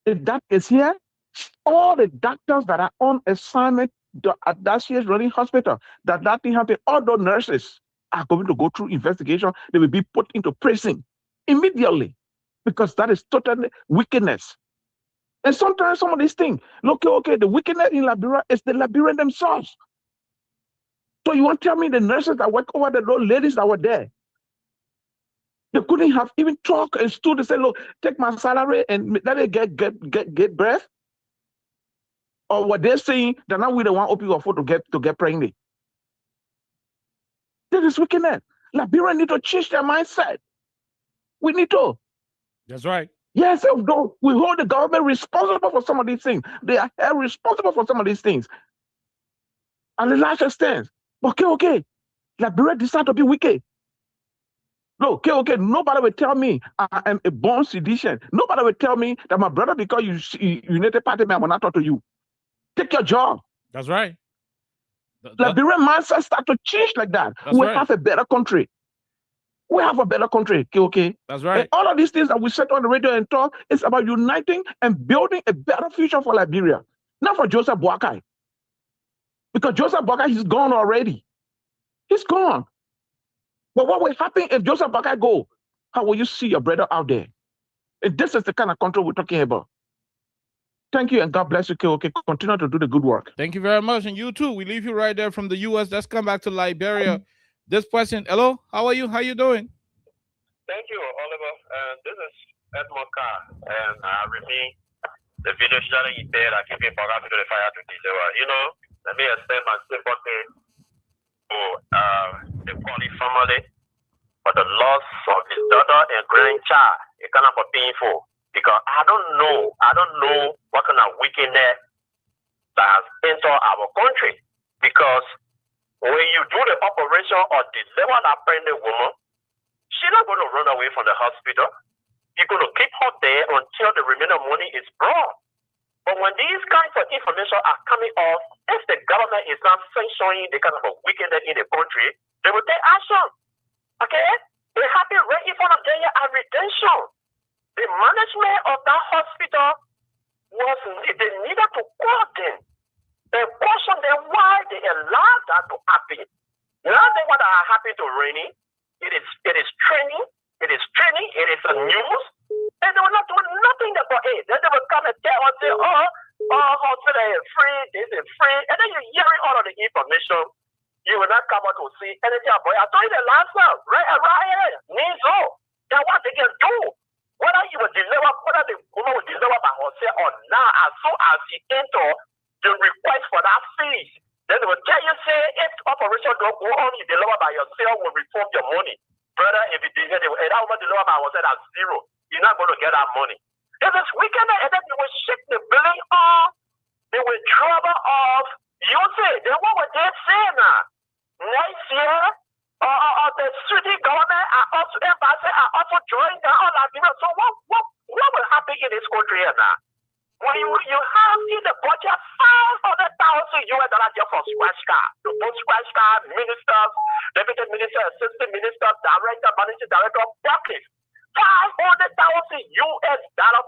If that is here, all the doctors that are on assignment at that year's running hospital, that thing happened, all those nurses are going to go through investigation. They will be put into prison immediately because that is total wickedness. And sometimes some of these things, look, okay, the wickedness in Liberia is the Liberians themselves. So you want to tell me the nurses that work over the those ladies that were there, they couldn't have even talked and stood and say, look, take my salary and let me get breath? Or what they're saying that now we don't want people afford to get pregnant. That is wickedness. Liberia need to change their mindset. We need to. That's right. Yes, we hold the government responsible for some of these things. They are held responsible for some of these things. And the large extent. Okay. Liberia decided to be wicked. No, okay. Nobody will tell me I am a born sedition. Nobody will tell me that my brother, because you United Party man, will not talk to you. Take your job. That's right. Liberian mindset start to change like that. We have a better country. We have a better country. Okay. That's right. And all of these things that we said on the radio and talk is about uniting and building a better future for Liberia, not for Joseph Boakai. Because Joseph Boakai, he's gone already. He's gone. But what will happen if Joseph Boakai go? How will you see your brother out there? And this is the kind of country we're talking about. Thank you, and God bless you, KOK. Continue to do the good work. Thank you very much. And you too. We leave you right there from the U.S. Let's come back to Liberia. This person, hello, how are you? How you doing? Thank you, Oliver. This is Edmond Carr, and I remain the video that he did. I keep him for to the fire to deliver. You know, let me extend my sympathy to the Colley family for the loss of his daughter and grandchild. It's kind of painful. Because I don't know what kind of wickedness that has entered our country. Because when you do the operation or deliver that pregnant woman, she's not going to run away from the hospital. You're going to keep her there until the remaining money is brought. But when these kinds of information are coming off, if the government is not sanctioning the kind of wickedness in the country, they will take action. Okay? It happened right in front of them at redemption. The management of that hospital they needed to call them and question them why they allowed that to happen. Now they what are happening to Rainy, it is training, it is a news, and they were not doing nothing about it. Then they will come and tell us, say, hospital is free, this is free, and then you're hearing all of the information you will not come out to see anything about it. I told you the last time, right here, Nizo. That's what they can do. Whether you will deliver, whether the woman will deliver by herself or not, as soon as she enter the request for that fees, then they will tell you, say, if operation don't go on, you deliver by yourself, will reform your money. Brother, if you deliver, that woman deliver by herself, that's zero. You're not going to get that money. If it's weekend, and then you will shake the billing off, they will trouble off. You say, then what would they say now? Next year, the city government are also embassy are also joining down all that. So what will happen in this country now? When you have in the budget $500,000 just for scratch card, the both scratch card ministers, deputy minister, assistant minister, director, managing director, buckets, $500,000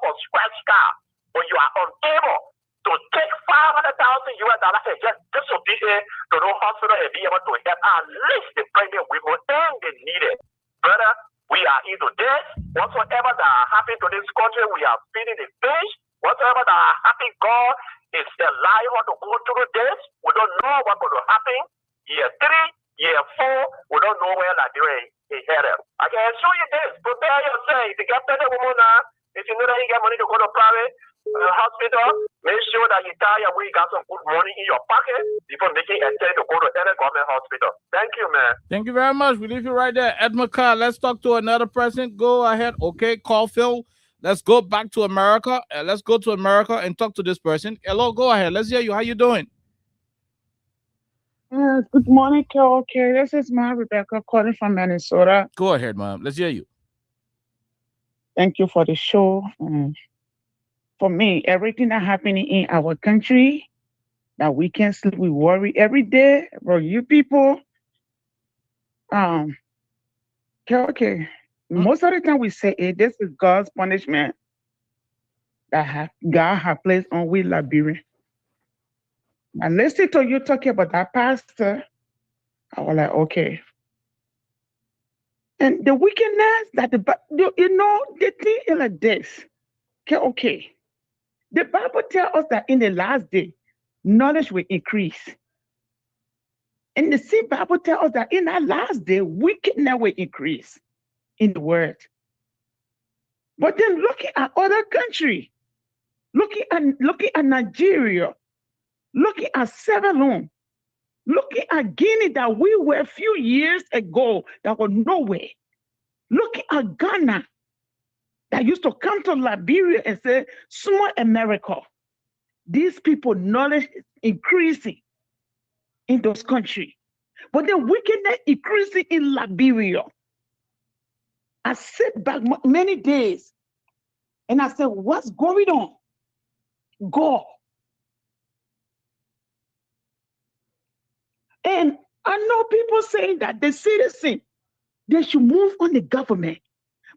for scratch card, but you are unable to take $500,000 and just to be here to the hospital and be able to help at least the pregnant women and the needed. Brother, we are into this. Whatsoever that happened to this country, we are feeling the fish. Whatsoever that happened, God is alive to go through this. We don't know what's going to happen. Year 3, year 4, we don't know where Nigeria is headed. I can assure you this. Prepare yourself. If you get pregnant woman now, if you know that you get money to go to private hospital, make sure that you tie your way, got some good money in your pocket before making a step to go to any government hospital. Thank you, man. Thank you very much. We leave you right there. Edmund Carr, let's talk to another person. Go ahead. Okay, Caulfield. Let's go back to America. Let's go to America and talk to this person. Hello, go ahead. Let's hear you. How you doing? Good morning, okay. This is Ma Rebecca calling from Minnesota. Go ahead, Mom. Let's hear you. Thank you for the show. For me, everything that happening in our country, that we can't sleep, we worry every day about you people. Okay. Most of the time we say, hey, this is God's punishment that God has placed on we Liberia. And listen to you talking about that pastor, I was like, okay. And the wickedness that the thing is like this. Okay. The Bible tells us that in the last day, knowledge will increase. And the same Bible tells us that in that last day, wickedness will increase in the world. But then looking at other countries, looking at Nigeria, looking at Sierra Leone, looking at Guinea that we were a few years ago that was nowhere. Looking at Ghana that used to come to Liberia and say, small America. These people knowledge is increasing in those countries. But the wickedness increasing in Liberia. I sit back many days and I said, what's going on? God. And I know people saying that the citizen, they should move on the government,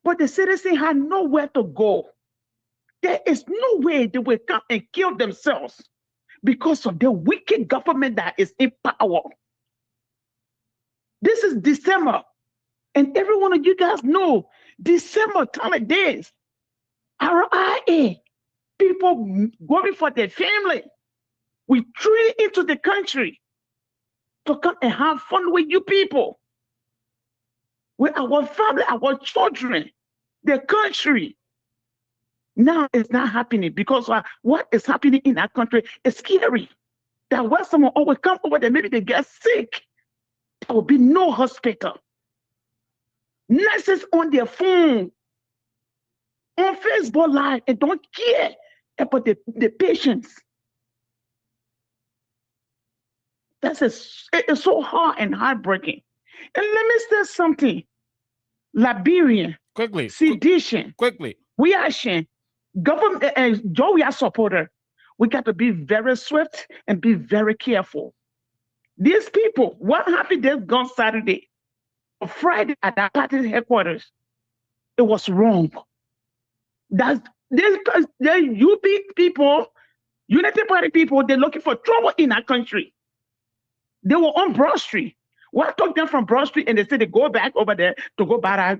but the citizen had nowhere to go. There is no way they will come and kill themselves because of the wicked government that is in power. This is December, and every one of you guys know December time of days, RIA, people going for their family. We treat it into the country to come and have fun with you people, with our family, our children, the country. Now it's not happening because what is happening in our country is scary. That when someone always come over there, maybe they get sick, there will be no hospital. Nurses on their phone, on Facebook Live, and don't care about the patients. It's so hard and heartbreaking. And let me say something. Liberian, quickly, sedition, quickly. We are government and Joe, we are supporter. We got to be very swift and be very careful. These people, what happened this gone Saturday or Friday at that party headquarters? It was wrong. That's this because the UP people, United Party people, they're looking for trouble in our country. They were on Broad Street. Well, I took them from Broad Street and they said they go back over there to go buy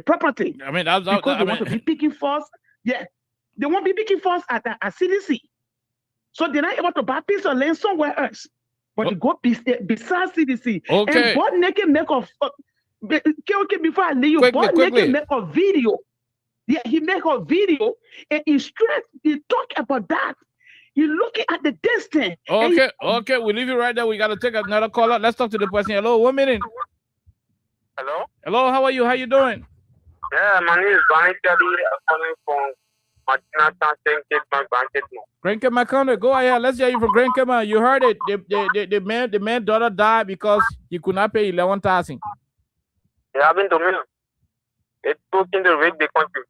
property. I mean, because they want to be picking force. Yeah, they won't be picking force at CDC. So they're not able to buy a piece of land somewhere else. But to go beside CDC Okay. and Board Naked make a okay, before I leave you, Quickly, Board quickly. Naked make a video. Yeah, he make a video and he talk about that. He looking at the distance. and Okay, okay, we leave you right there. We gotta take another caller. Let's talk to the person. Hello, 1 minute. Hello? Hello, how are you? How you doing? Yeah, my name is Bonnie Kelly. I'm calling from Martina Township, my Banket. Grand Kema County, go ahead. Let's hear you from Grand Kema. You heard it. The man daughter died because he could not pay 11,000. They haven't to me. They took in the rape the country.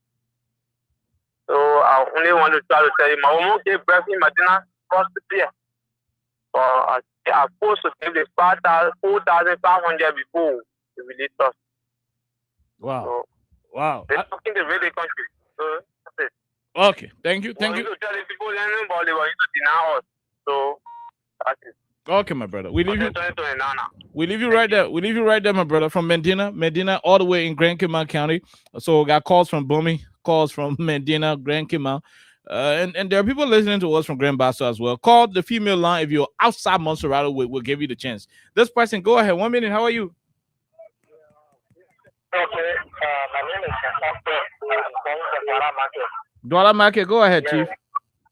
So I only want to try to tell you, my woman gave birth in Martina first year. I supposed to give the 4,500 before the release us. Wow. So, wow. they took in the rape the country. So that's it. Okay, thank you, thank We you. need to tell the people anybody were to deny us. So that's it. Okay, my brother. We leave you. Okay, Nana. We leave you right there. We leave you right there, my brother, from Medina, all the way in Grand Kema County. So we got calls from Bumi, calls from Medina, Grand Kema. And there are people listening to us from Grand Basso as well. Call the female line if you're outside Montserrat. We'll give you the chance. This person, go ahead. 1 minute. How are you? Okay, my name is Pastor. I'm calling from Dora Market. Dwala Market, go ahead, Chief.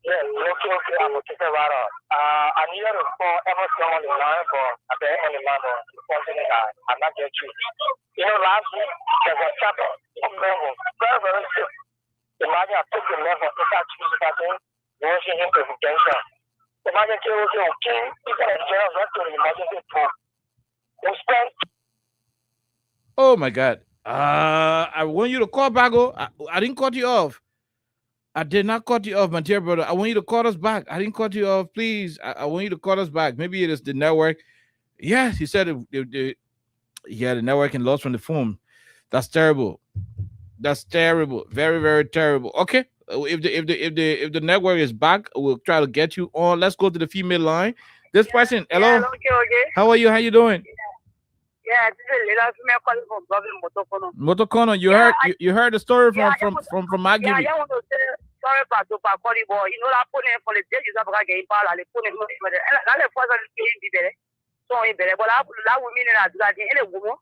Yes, okay, I'm okay, I need to call everything on the line, but at the end of the line, unfortunately, I'm not get you. You know, last week, there was a chapter of level, very, very sick. Imagine I took the level, inside Tuesday, I think, washing him to redemption. Imagine I was okay, people in jail, left to the emergency room. We spent. Oh, my God. I want you to call back. I didn't cut you off. I did not cut you off, my dear brother. I want you to call us back. I didn't cut you off. Please, I want you to call us back. Maybe it is the network. Yes, he said he had a network and lost from the phone. That's terrible. That's terrible. Very, very terrible. Okay. If the network is back, we'll try to get you on. Let's go to the female line. This person, hello. Yeah, okay. How are you? How you doing? Yeah, this is a little female calling from Governor Motokono. Motokono, you heard the story from Maggie. Yeah, I want to say sorry about the Pakori boy. You know that put for the day you have a game power, they put him on the other person in the bed. So in bed, but that would mean that any woman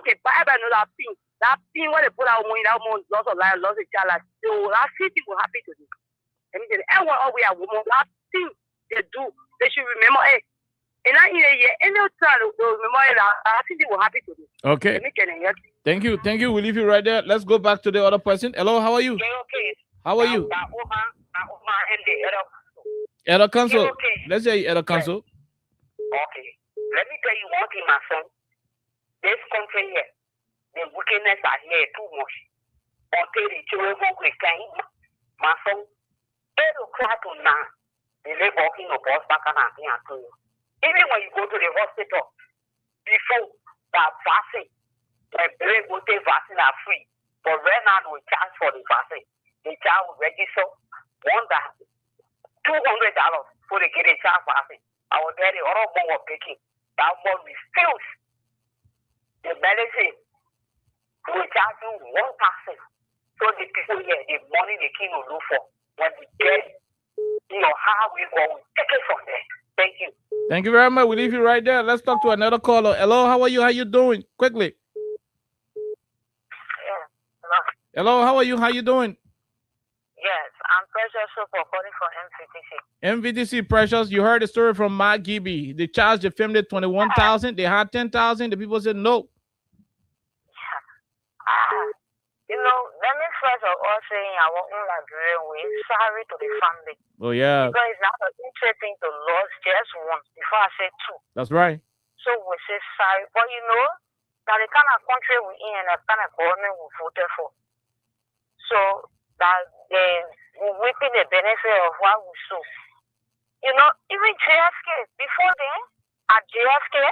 can buy another thing. That thing when they put out money, that month lots of life, lots of child. So that city will happy to do. I mean, everyone always a woman, that thing they do, they should remember, hey. And I hear any time I think they were happy to do. Okay. Thank you. We'll leave you right there. Let's go back to the other person. Hello, how are you? Okay. How are you? Elder Council. Let's say Elder Council. Okay. Let me tell you one thing, my son. This country here, the wickedness are here too much. Until the children go Christian, my son, they don't cry to now. They live walking up us back and I even when you go to the hospital, before that vaccine, the brain will take vaccine are free. But right now, we charge for the vaccine. The child will register $200 for the get a child vaccine. I will tell the other one was picking. That one refuse the medicine. We charge you 1%. So the people here, the money they can look for, when we get, how we go, take it from there. Thank you. Thank you very much. We leave you right there. Let's talk to another caller. Hello, how are you? How you doing? Quickly. Hello, how are you? How you doing? Yes, I'm Precious for calling from MVTC. MVTC, Precious. You heard the story from Mark Gibby. They charged the family 21,000. They had 10,000. The people said no. Let me first of all say I want we're sorry to the family. Oh yeah. Because it's not an interesting to lose just once before I say two. That's right. So we say sorry. But that the kind of country we're in and the kind of government we voted for. So that we're reaping the benefit of what we sow. Even JFK, before then, at JFK,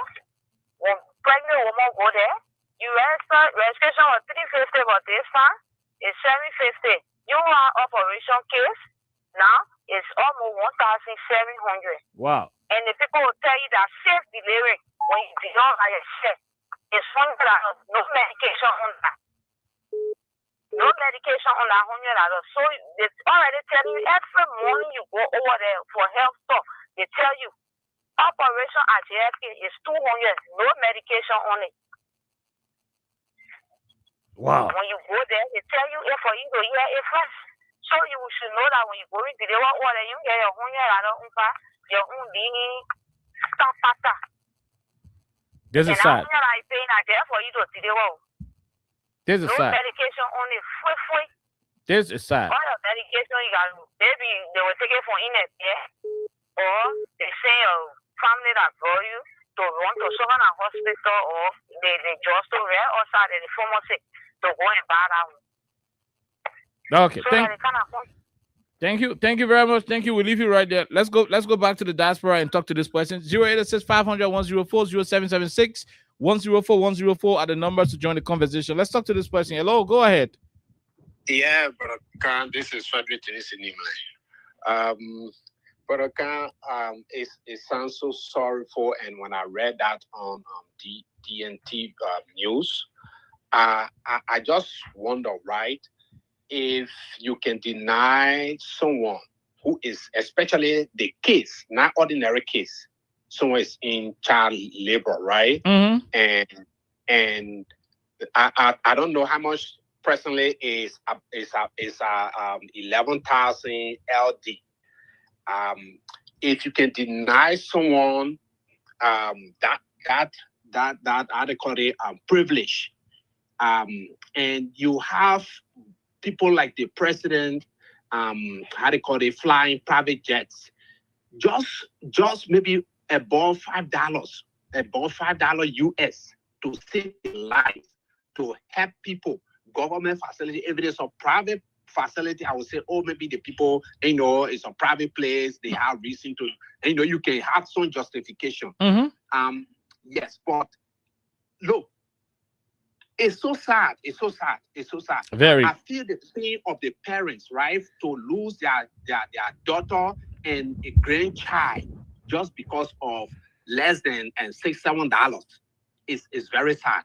when pregnant woman go there, registration was 350, but this time it's 750. You are operation case now it's almost 1,700. Wow. And the people will tell you that safe delivery when you belong at a set is $100. No medication on that. No medication on that $100. So they already tell you every morning you go over there for health stuff. They tell you Operation at JFK is 200, no medication on it. Wow. When you go there, they tell you if for you to hear it first. So you should know that when you go into the water, you get your own stop. This is sad. This is no sad. medication on it. Free. This is sad. All the medication you got, maybe they will take it from in it, yeah. Or they say your family that brought you to run to someone at hospital, or they just to rare outside in the pharmacy to go and buy that one. Okay. So that they kind of Thank you. Thank you very much. Thank you. We'll leave you right there. Let's go back to the diaspora and talk to this person. 0886 500 104 0776 104 104 are the numbers to join the conversation. Let's talk to this person. Hello, go ahead. Yeah, Brother Khan, this is Frederick Tenisi Nimle. Brother Khan, it sounds so sorrowful, and when I read that on DNT news, I just wonder, right? If you can deny someone who is, especially the case, not ordinary case, someone is in child labor, right? Mm-hmm. And I don't know how much presently is 11,000 LD. If you can deny someone that adequate privilege, and you have people like the president, flying private jets, just maybe above $5 US to save lives, to help people. Government facility, evidence of private facility, I would say, maybe the people, it's a private place, they have reason to, you can have some justification. Mm-hmm. Yes, but look, it's so sad. Very. I feel the pain of the parents, right, to lose their daughter and a grandchild just because of less than $6-7. It's very sad.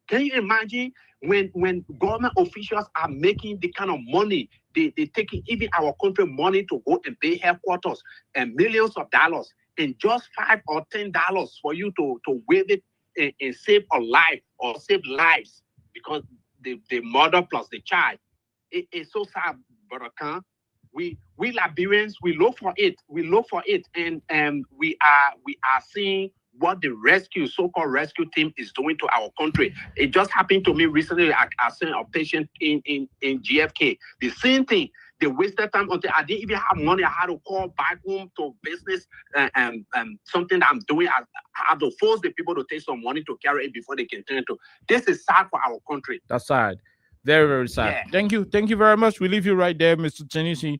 Can you imagine when government officials are making the kind of money, they taking even our country money to go and pay headquarters and millions of dollars, and just $5 or $10 for you to waive it and save a life or save lives because the mother plus the child. It's so sad, Brother Khan. We Liberians, we look for it, and we are seeing what the so-called rescue team is doing to our country. It just happened to me recently. I sent a patient in GFK. The same thing. They wasted time until I didn't even have money. I had to call back home to business and something that I'm doing. I have to force the people to take some money to carry it before they can turn to. This is sad for our country. That's sad. Very, very sad. Yeah. Thank you very much. We leave you right there, Mr. Tenisi,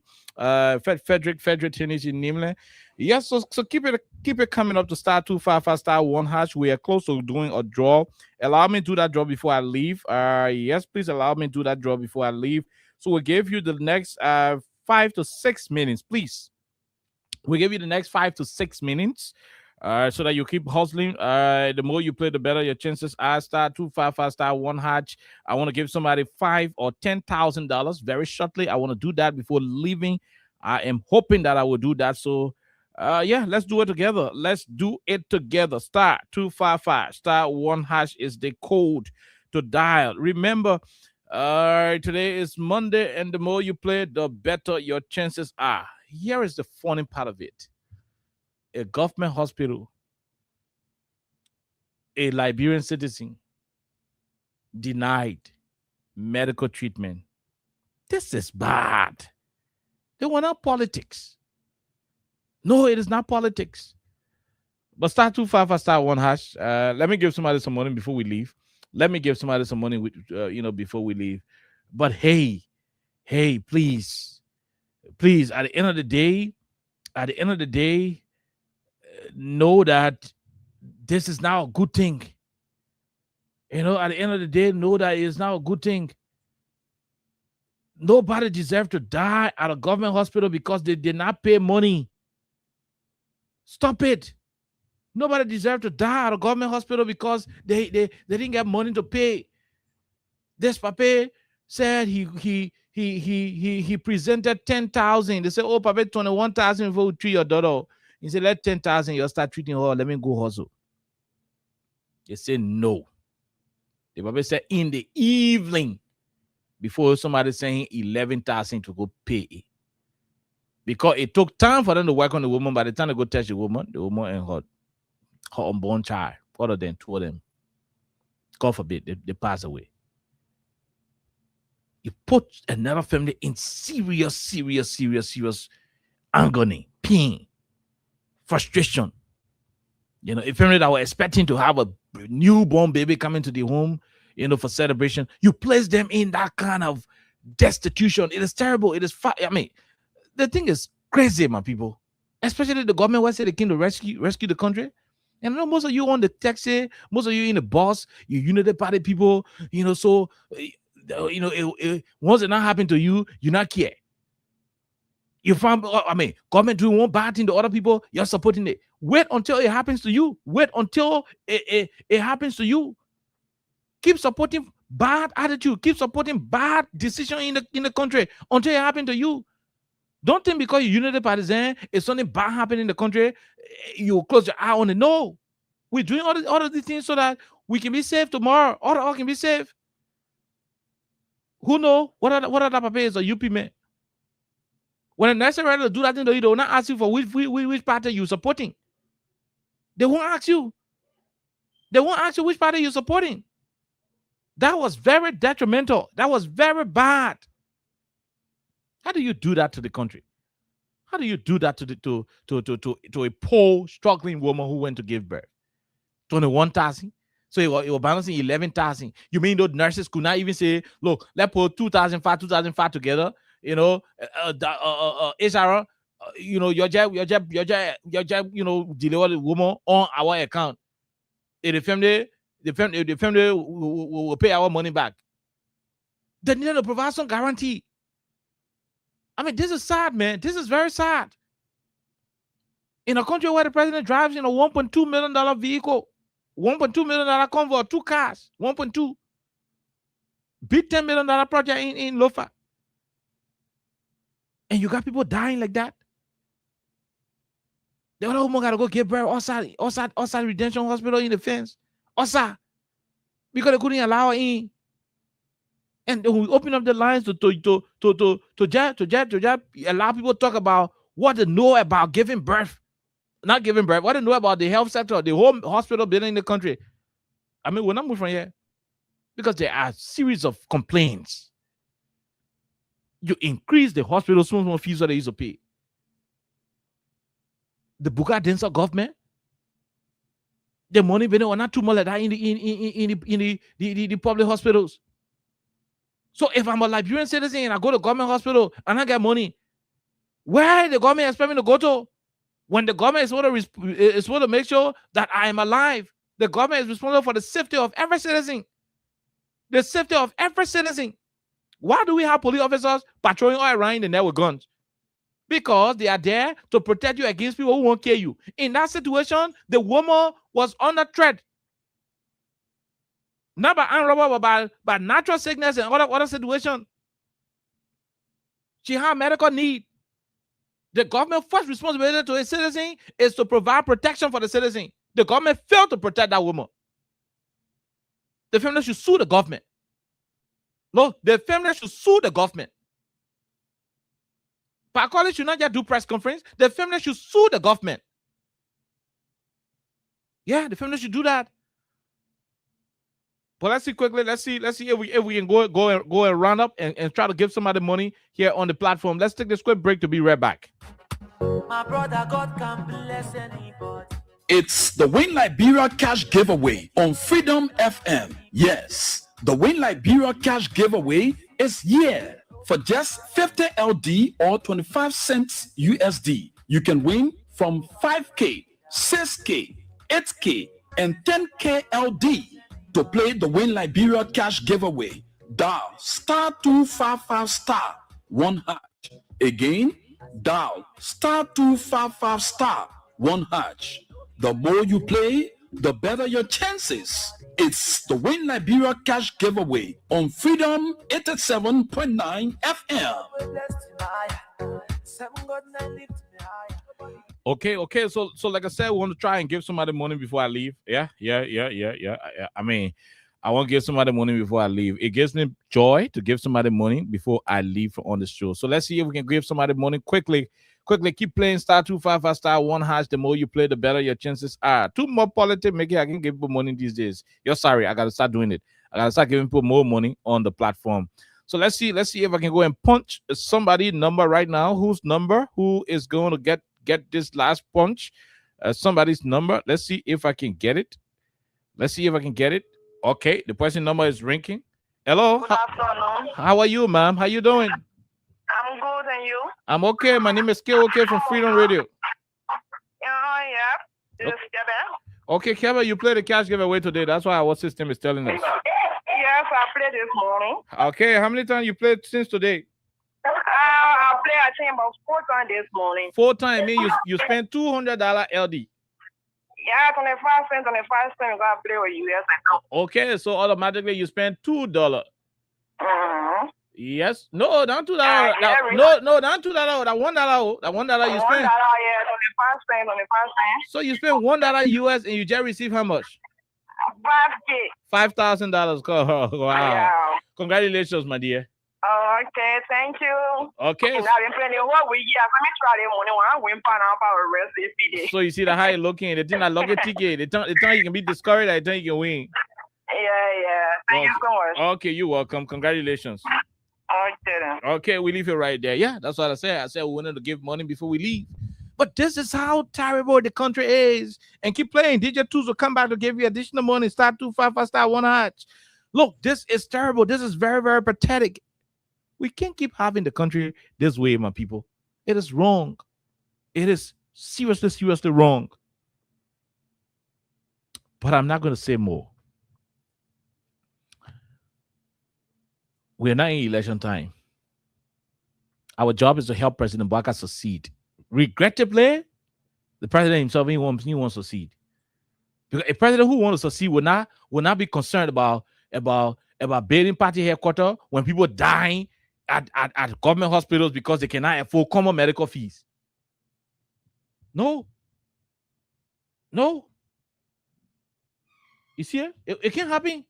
Frederick Tenisi Nimle. Yes, so keep it coming up to *255 *1#. We are close to doing a draw. Allow me to do that draw before I leave. Yes, please allow me to do that draw before I leave. So we'll give you the next 5 to 6 minutes, please. We'll give you the next 5 to 6 minutes. So that you keep hustling. The more you play, the better your chances are. *255 *1#. I want to give somebody $5,000 or $10,000 very shortly. I want to do that before leaving. I am hoping that I will do that. So, let's do it together. *255 *1# is the code to dial. Remember, today is Monday, and the more you play, the better your chances are. Here is the funny part of it. A government hospital, a Liberian citizen denied medical treatment. This is bad. They were not politics. No, it is not politics. But *255 *1#. Let me give somebody some money before we leave. Before we leave. But hey, please, at the end of the day, know that this is now a good thing. At the end of the day, know that it is now a good thing. Nobody deserves to die at a government hospital because they did not pay money. Stop it. Nobody deserves to die at a government hospital because they didn't get money to pay. This Pape said he presented 10,000. They said, Pape, 21,000 for treat your daughter. He said, let 10,000, you'll start treating her, let me go hustle. They say no. The Bible said in the evening, before somebody saying 11,000 to go pay. Because it took time for them to work on the woman. By the time they go touch the woman and her unborn child, other than two of them, God forbid, they pass away. You put another family in serious agony, pain, frustration. You know, a family that were expecting to have a newborn baby coming to the home, you know, for celebration, you place them in that kind of destitution. It is terrible. It is, I mean, the thing is crazy, my people. Especially the government wants they came to rescue the country. And I know most of you on the taxi, most of you in the bus, you Unity Party people, you know, so, you know, once it not happen to you, you not care. You find, I mean, government doing one bad thing to other people, you're supporting it. Wait until it happens to you. Wait until it happens to you. Keep supporting bad attitude. Keep supporting bad decision in the country until it happens to you. Don't think because you're Unity partisan, if something bad happening in the country, you close your eye on it. No. We're doing all of these things so that we can be safe tomorrow. All can be safe. Who know what are the papers or UP men? When a national ready to do that thing, they will not ask you for which party you're supporting. They won't ask you. They won't ask you which party you're supporting. That was very detrimental. That was very bad. How do you do that to the country? How do you do that to a poor, struggling woman who went to give birth? 21,000. So it was balancing 11,000. You mean those nurses could not even say, look, let's put 2,005 together. You know, HR, you know, your job, you know, deliver the woman on our account. If the family will pay our money back. They need to provide some guarantee. I mean, this is sad, man. This is very sad. In a country where the president drives in a $1.2 million vehicle, $1.2 million convoy, 2 cars, 1.2. Big $10 million project in Lofa. And you got people dying like that. The other woman got to go give birth outside Redemption Hospital in the fence. Outside. Because they couldn't allow her in. And we open up the lines to allow people to talk about what they know about giving birth. Not giving birth, what they know about the health sector, the whole hospital building in the country. I mean, we're not moving from here. Because there are a series of complaints. You increase the hospital small fees that they used to pay. The Buga Densa government, the money being not too much like that in the public hospitals. So if I'm a Liberian citizen and I go to government hospital and I get money, where the government expect me to go to? When the government is supposed to make sure that I am alive, the government is responsible for the safety of every citizen. The safety of every citizen. Why do we have police officers patrolling all around the net with guns? Because they are there to protect you against people who won't kill you. In that situation, the woman was under threat. Not by armed robber, but by natural sickness and other situations. She had medical need. The government's first responsibility to a citizen is to provide protection for the citizen. The government failed to protect that woman. The family should sue the government. No, the family should sue the government. Pakoli should not just do press conference. The family should sue the government. Yeah, the family should do that. But let's see quickly. Let's see if we can go and round up and try to give somebody money here on the platform. Let's take this quick break to be right back. My brother, God can bless anybody. It's the Win Liberia Cash Giveaway on Freedom FM. Yes, the Win Liberia Cash Giveaway is here. For just 50 LD or 25 cents USD, you can win from 5K, 6K, 8K, and 10K LD. To play the Win Liberia Cash Giveaway, dial *255*1#. Again, dial *255*1#. The more you play, the better your chances. It's the Win Liberia Cash Giveaway on Freedom 87.9 FM. Okay. So like I said, we want to try and give somebody money before I leave. Yeah. I mean, I want to give somebody money before I leave. It gives me joy to give somebody money before I leave on the show. So let's see if we can give somebody money quickly. Keep playing star 255 star 1 hash. The more you play, the better your chances are. Two more politics, make it I can give people money these days. You're sorry, I gotta start doing it. I gotta start giving people more money on the platform. So let's see if I can go and punch somebody number right now. Who is going to get this last punch? Somebody's number. Let's see if I can get it. Okay, the person number is ringing. Hello. Good afternoon. How are you, ma'am? How you doing? I'm good, and you? I'm okay. My name is KOK from Freedom Radio. Yeah. This is Kebe. Okay, Kevin, you played the cash giveaway today. That's why our system is telling us. Yes, I played this morning. Okay, how many times you played since today? I played, I think, about 4 times this morning. 4 times. Mean you spent $200 LD. Yeah, 25 cents, I got play with US account. Okay, so automatically you spend $2. Mm-hmm. Yes. No, not $2. No, not $2. That $1. That $1 you spend. $1, yeah, 25 cents. So you spend $1 US and you just receive how much? $5,000. Wow. Yeah. Congratulations, my dear. Oh, okay, thank you. Okay. Now, I'm playing what we get. Let me try the money. I'm going to find out about the rest of the day. So you see the high looking, the thing that lucky ticket, the time you can be discouraged, the time you can win. Yeah. Thank you so much. Okay, you're welcome. Congratulations. Okay, then. Okay, we leave it right there. Yeah, that's what I said. I said we wanted to give money before we leave. But this is how terrible the country is. And keep playing. DJ Tools will come back to give you additional money. Star 255 star 1 hatch. Look, this is terrible. This is very, very pathetic. We can't keep having the country this way, my people. It is wrong. It is seriously wrong. But I'm not going to say more. We're not in election time. Our job is to help President Baka succeed. Regrettably, the president himself, he wants to succeed. Because a president who wants to succeed will not be concerned about building party headquarters when people dying at government hospitals because they cannot afford common medical fees. No. You see it? It can't happen.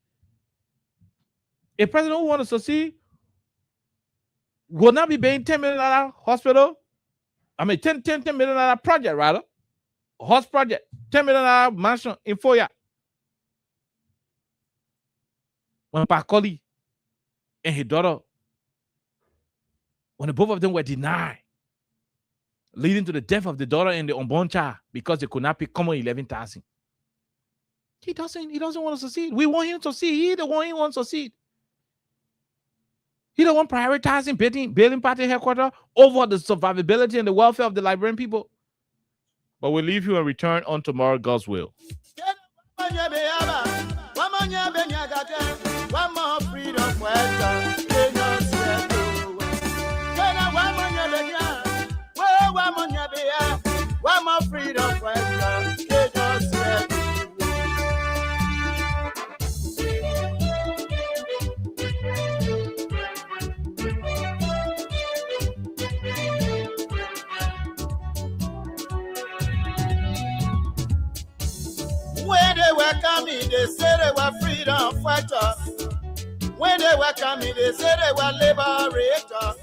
A president who wants to succeed will not be paying $10 million hospital. I mean, $10 million project, rather. A horse project. $10 million mansion in Foya. When Pakoli and his daughter, when the both of them were denied, leading to the death of the daughter and the unborn child because they could not pay common 11,000. He doesn't want to succeed. We want him to succeed. He the one he wants to succeed. He the one prioritizing building party headquarters over the survivability and the welfare of the Liberian people. But we'll leave you and return on tomorrow, God's will. When they were coming, they said they were freedom fighters. When they were coming, they said they were liberators.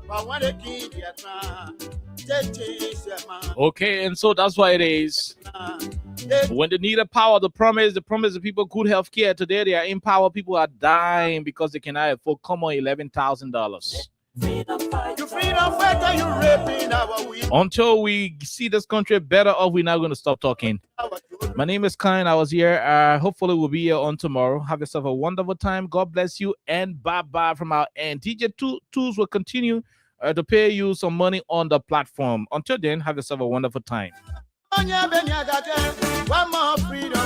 But when they killed their time, they changed their mind. Okay, and so that's why it is. When they needed power, the promise the people good health care. Today they are in power. People are dying because they cannot afford common $11,000. You freedom fighter, you raping our women. Until we see this country better off, we're not going to stop talking. My name is Kine. I was here. Hopefully we'll be here on tomorrow. Have yourself a wonderful time. God bless you, and bye-bye from our end. DJ Tools will continue to pay you some money on the platform. Until then, have yourself a wonderful time. One more freedom.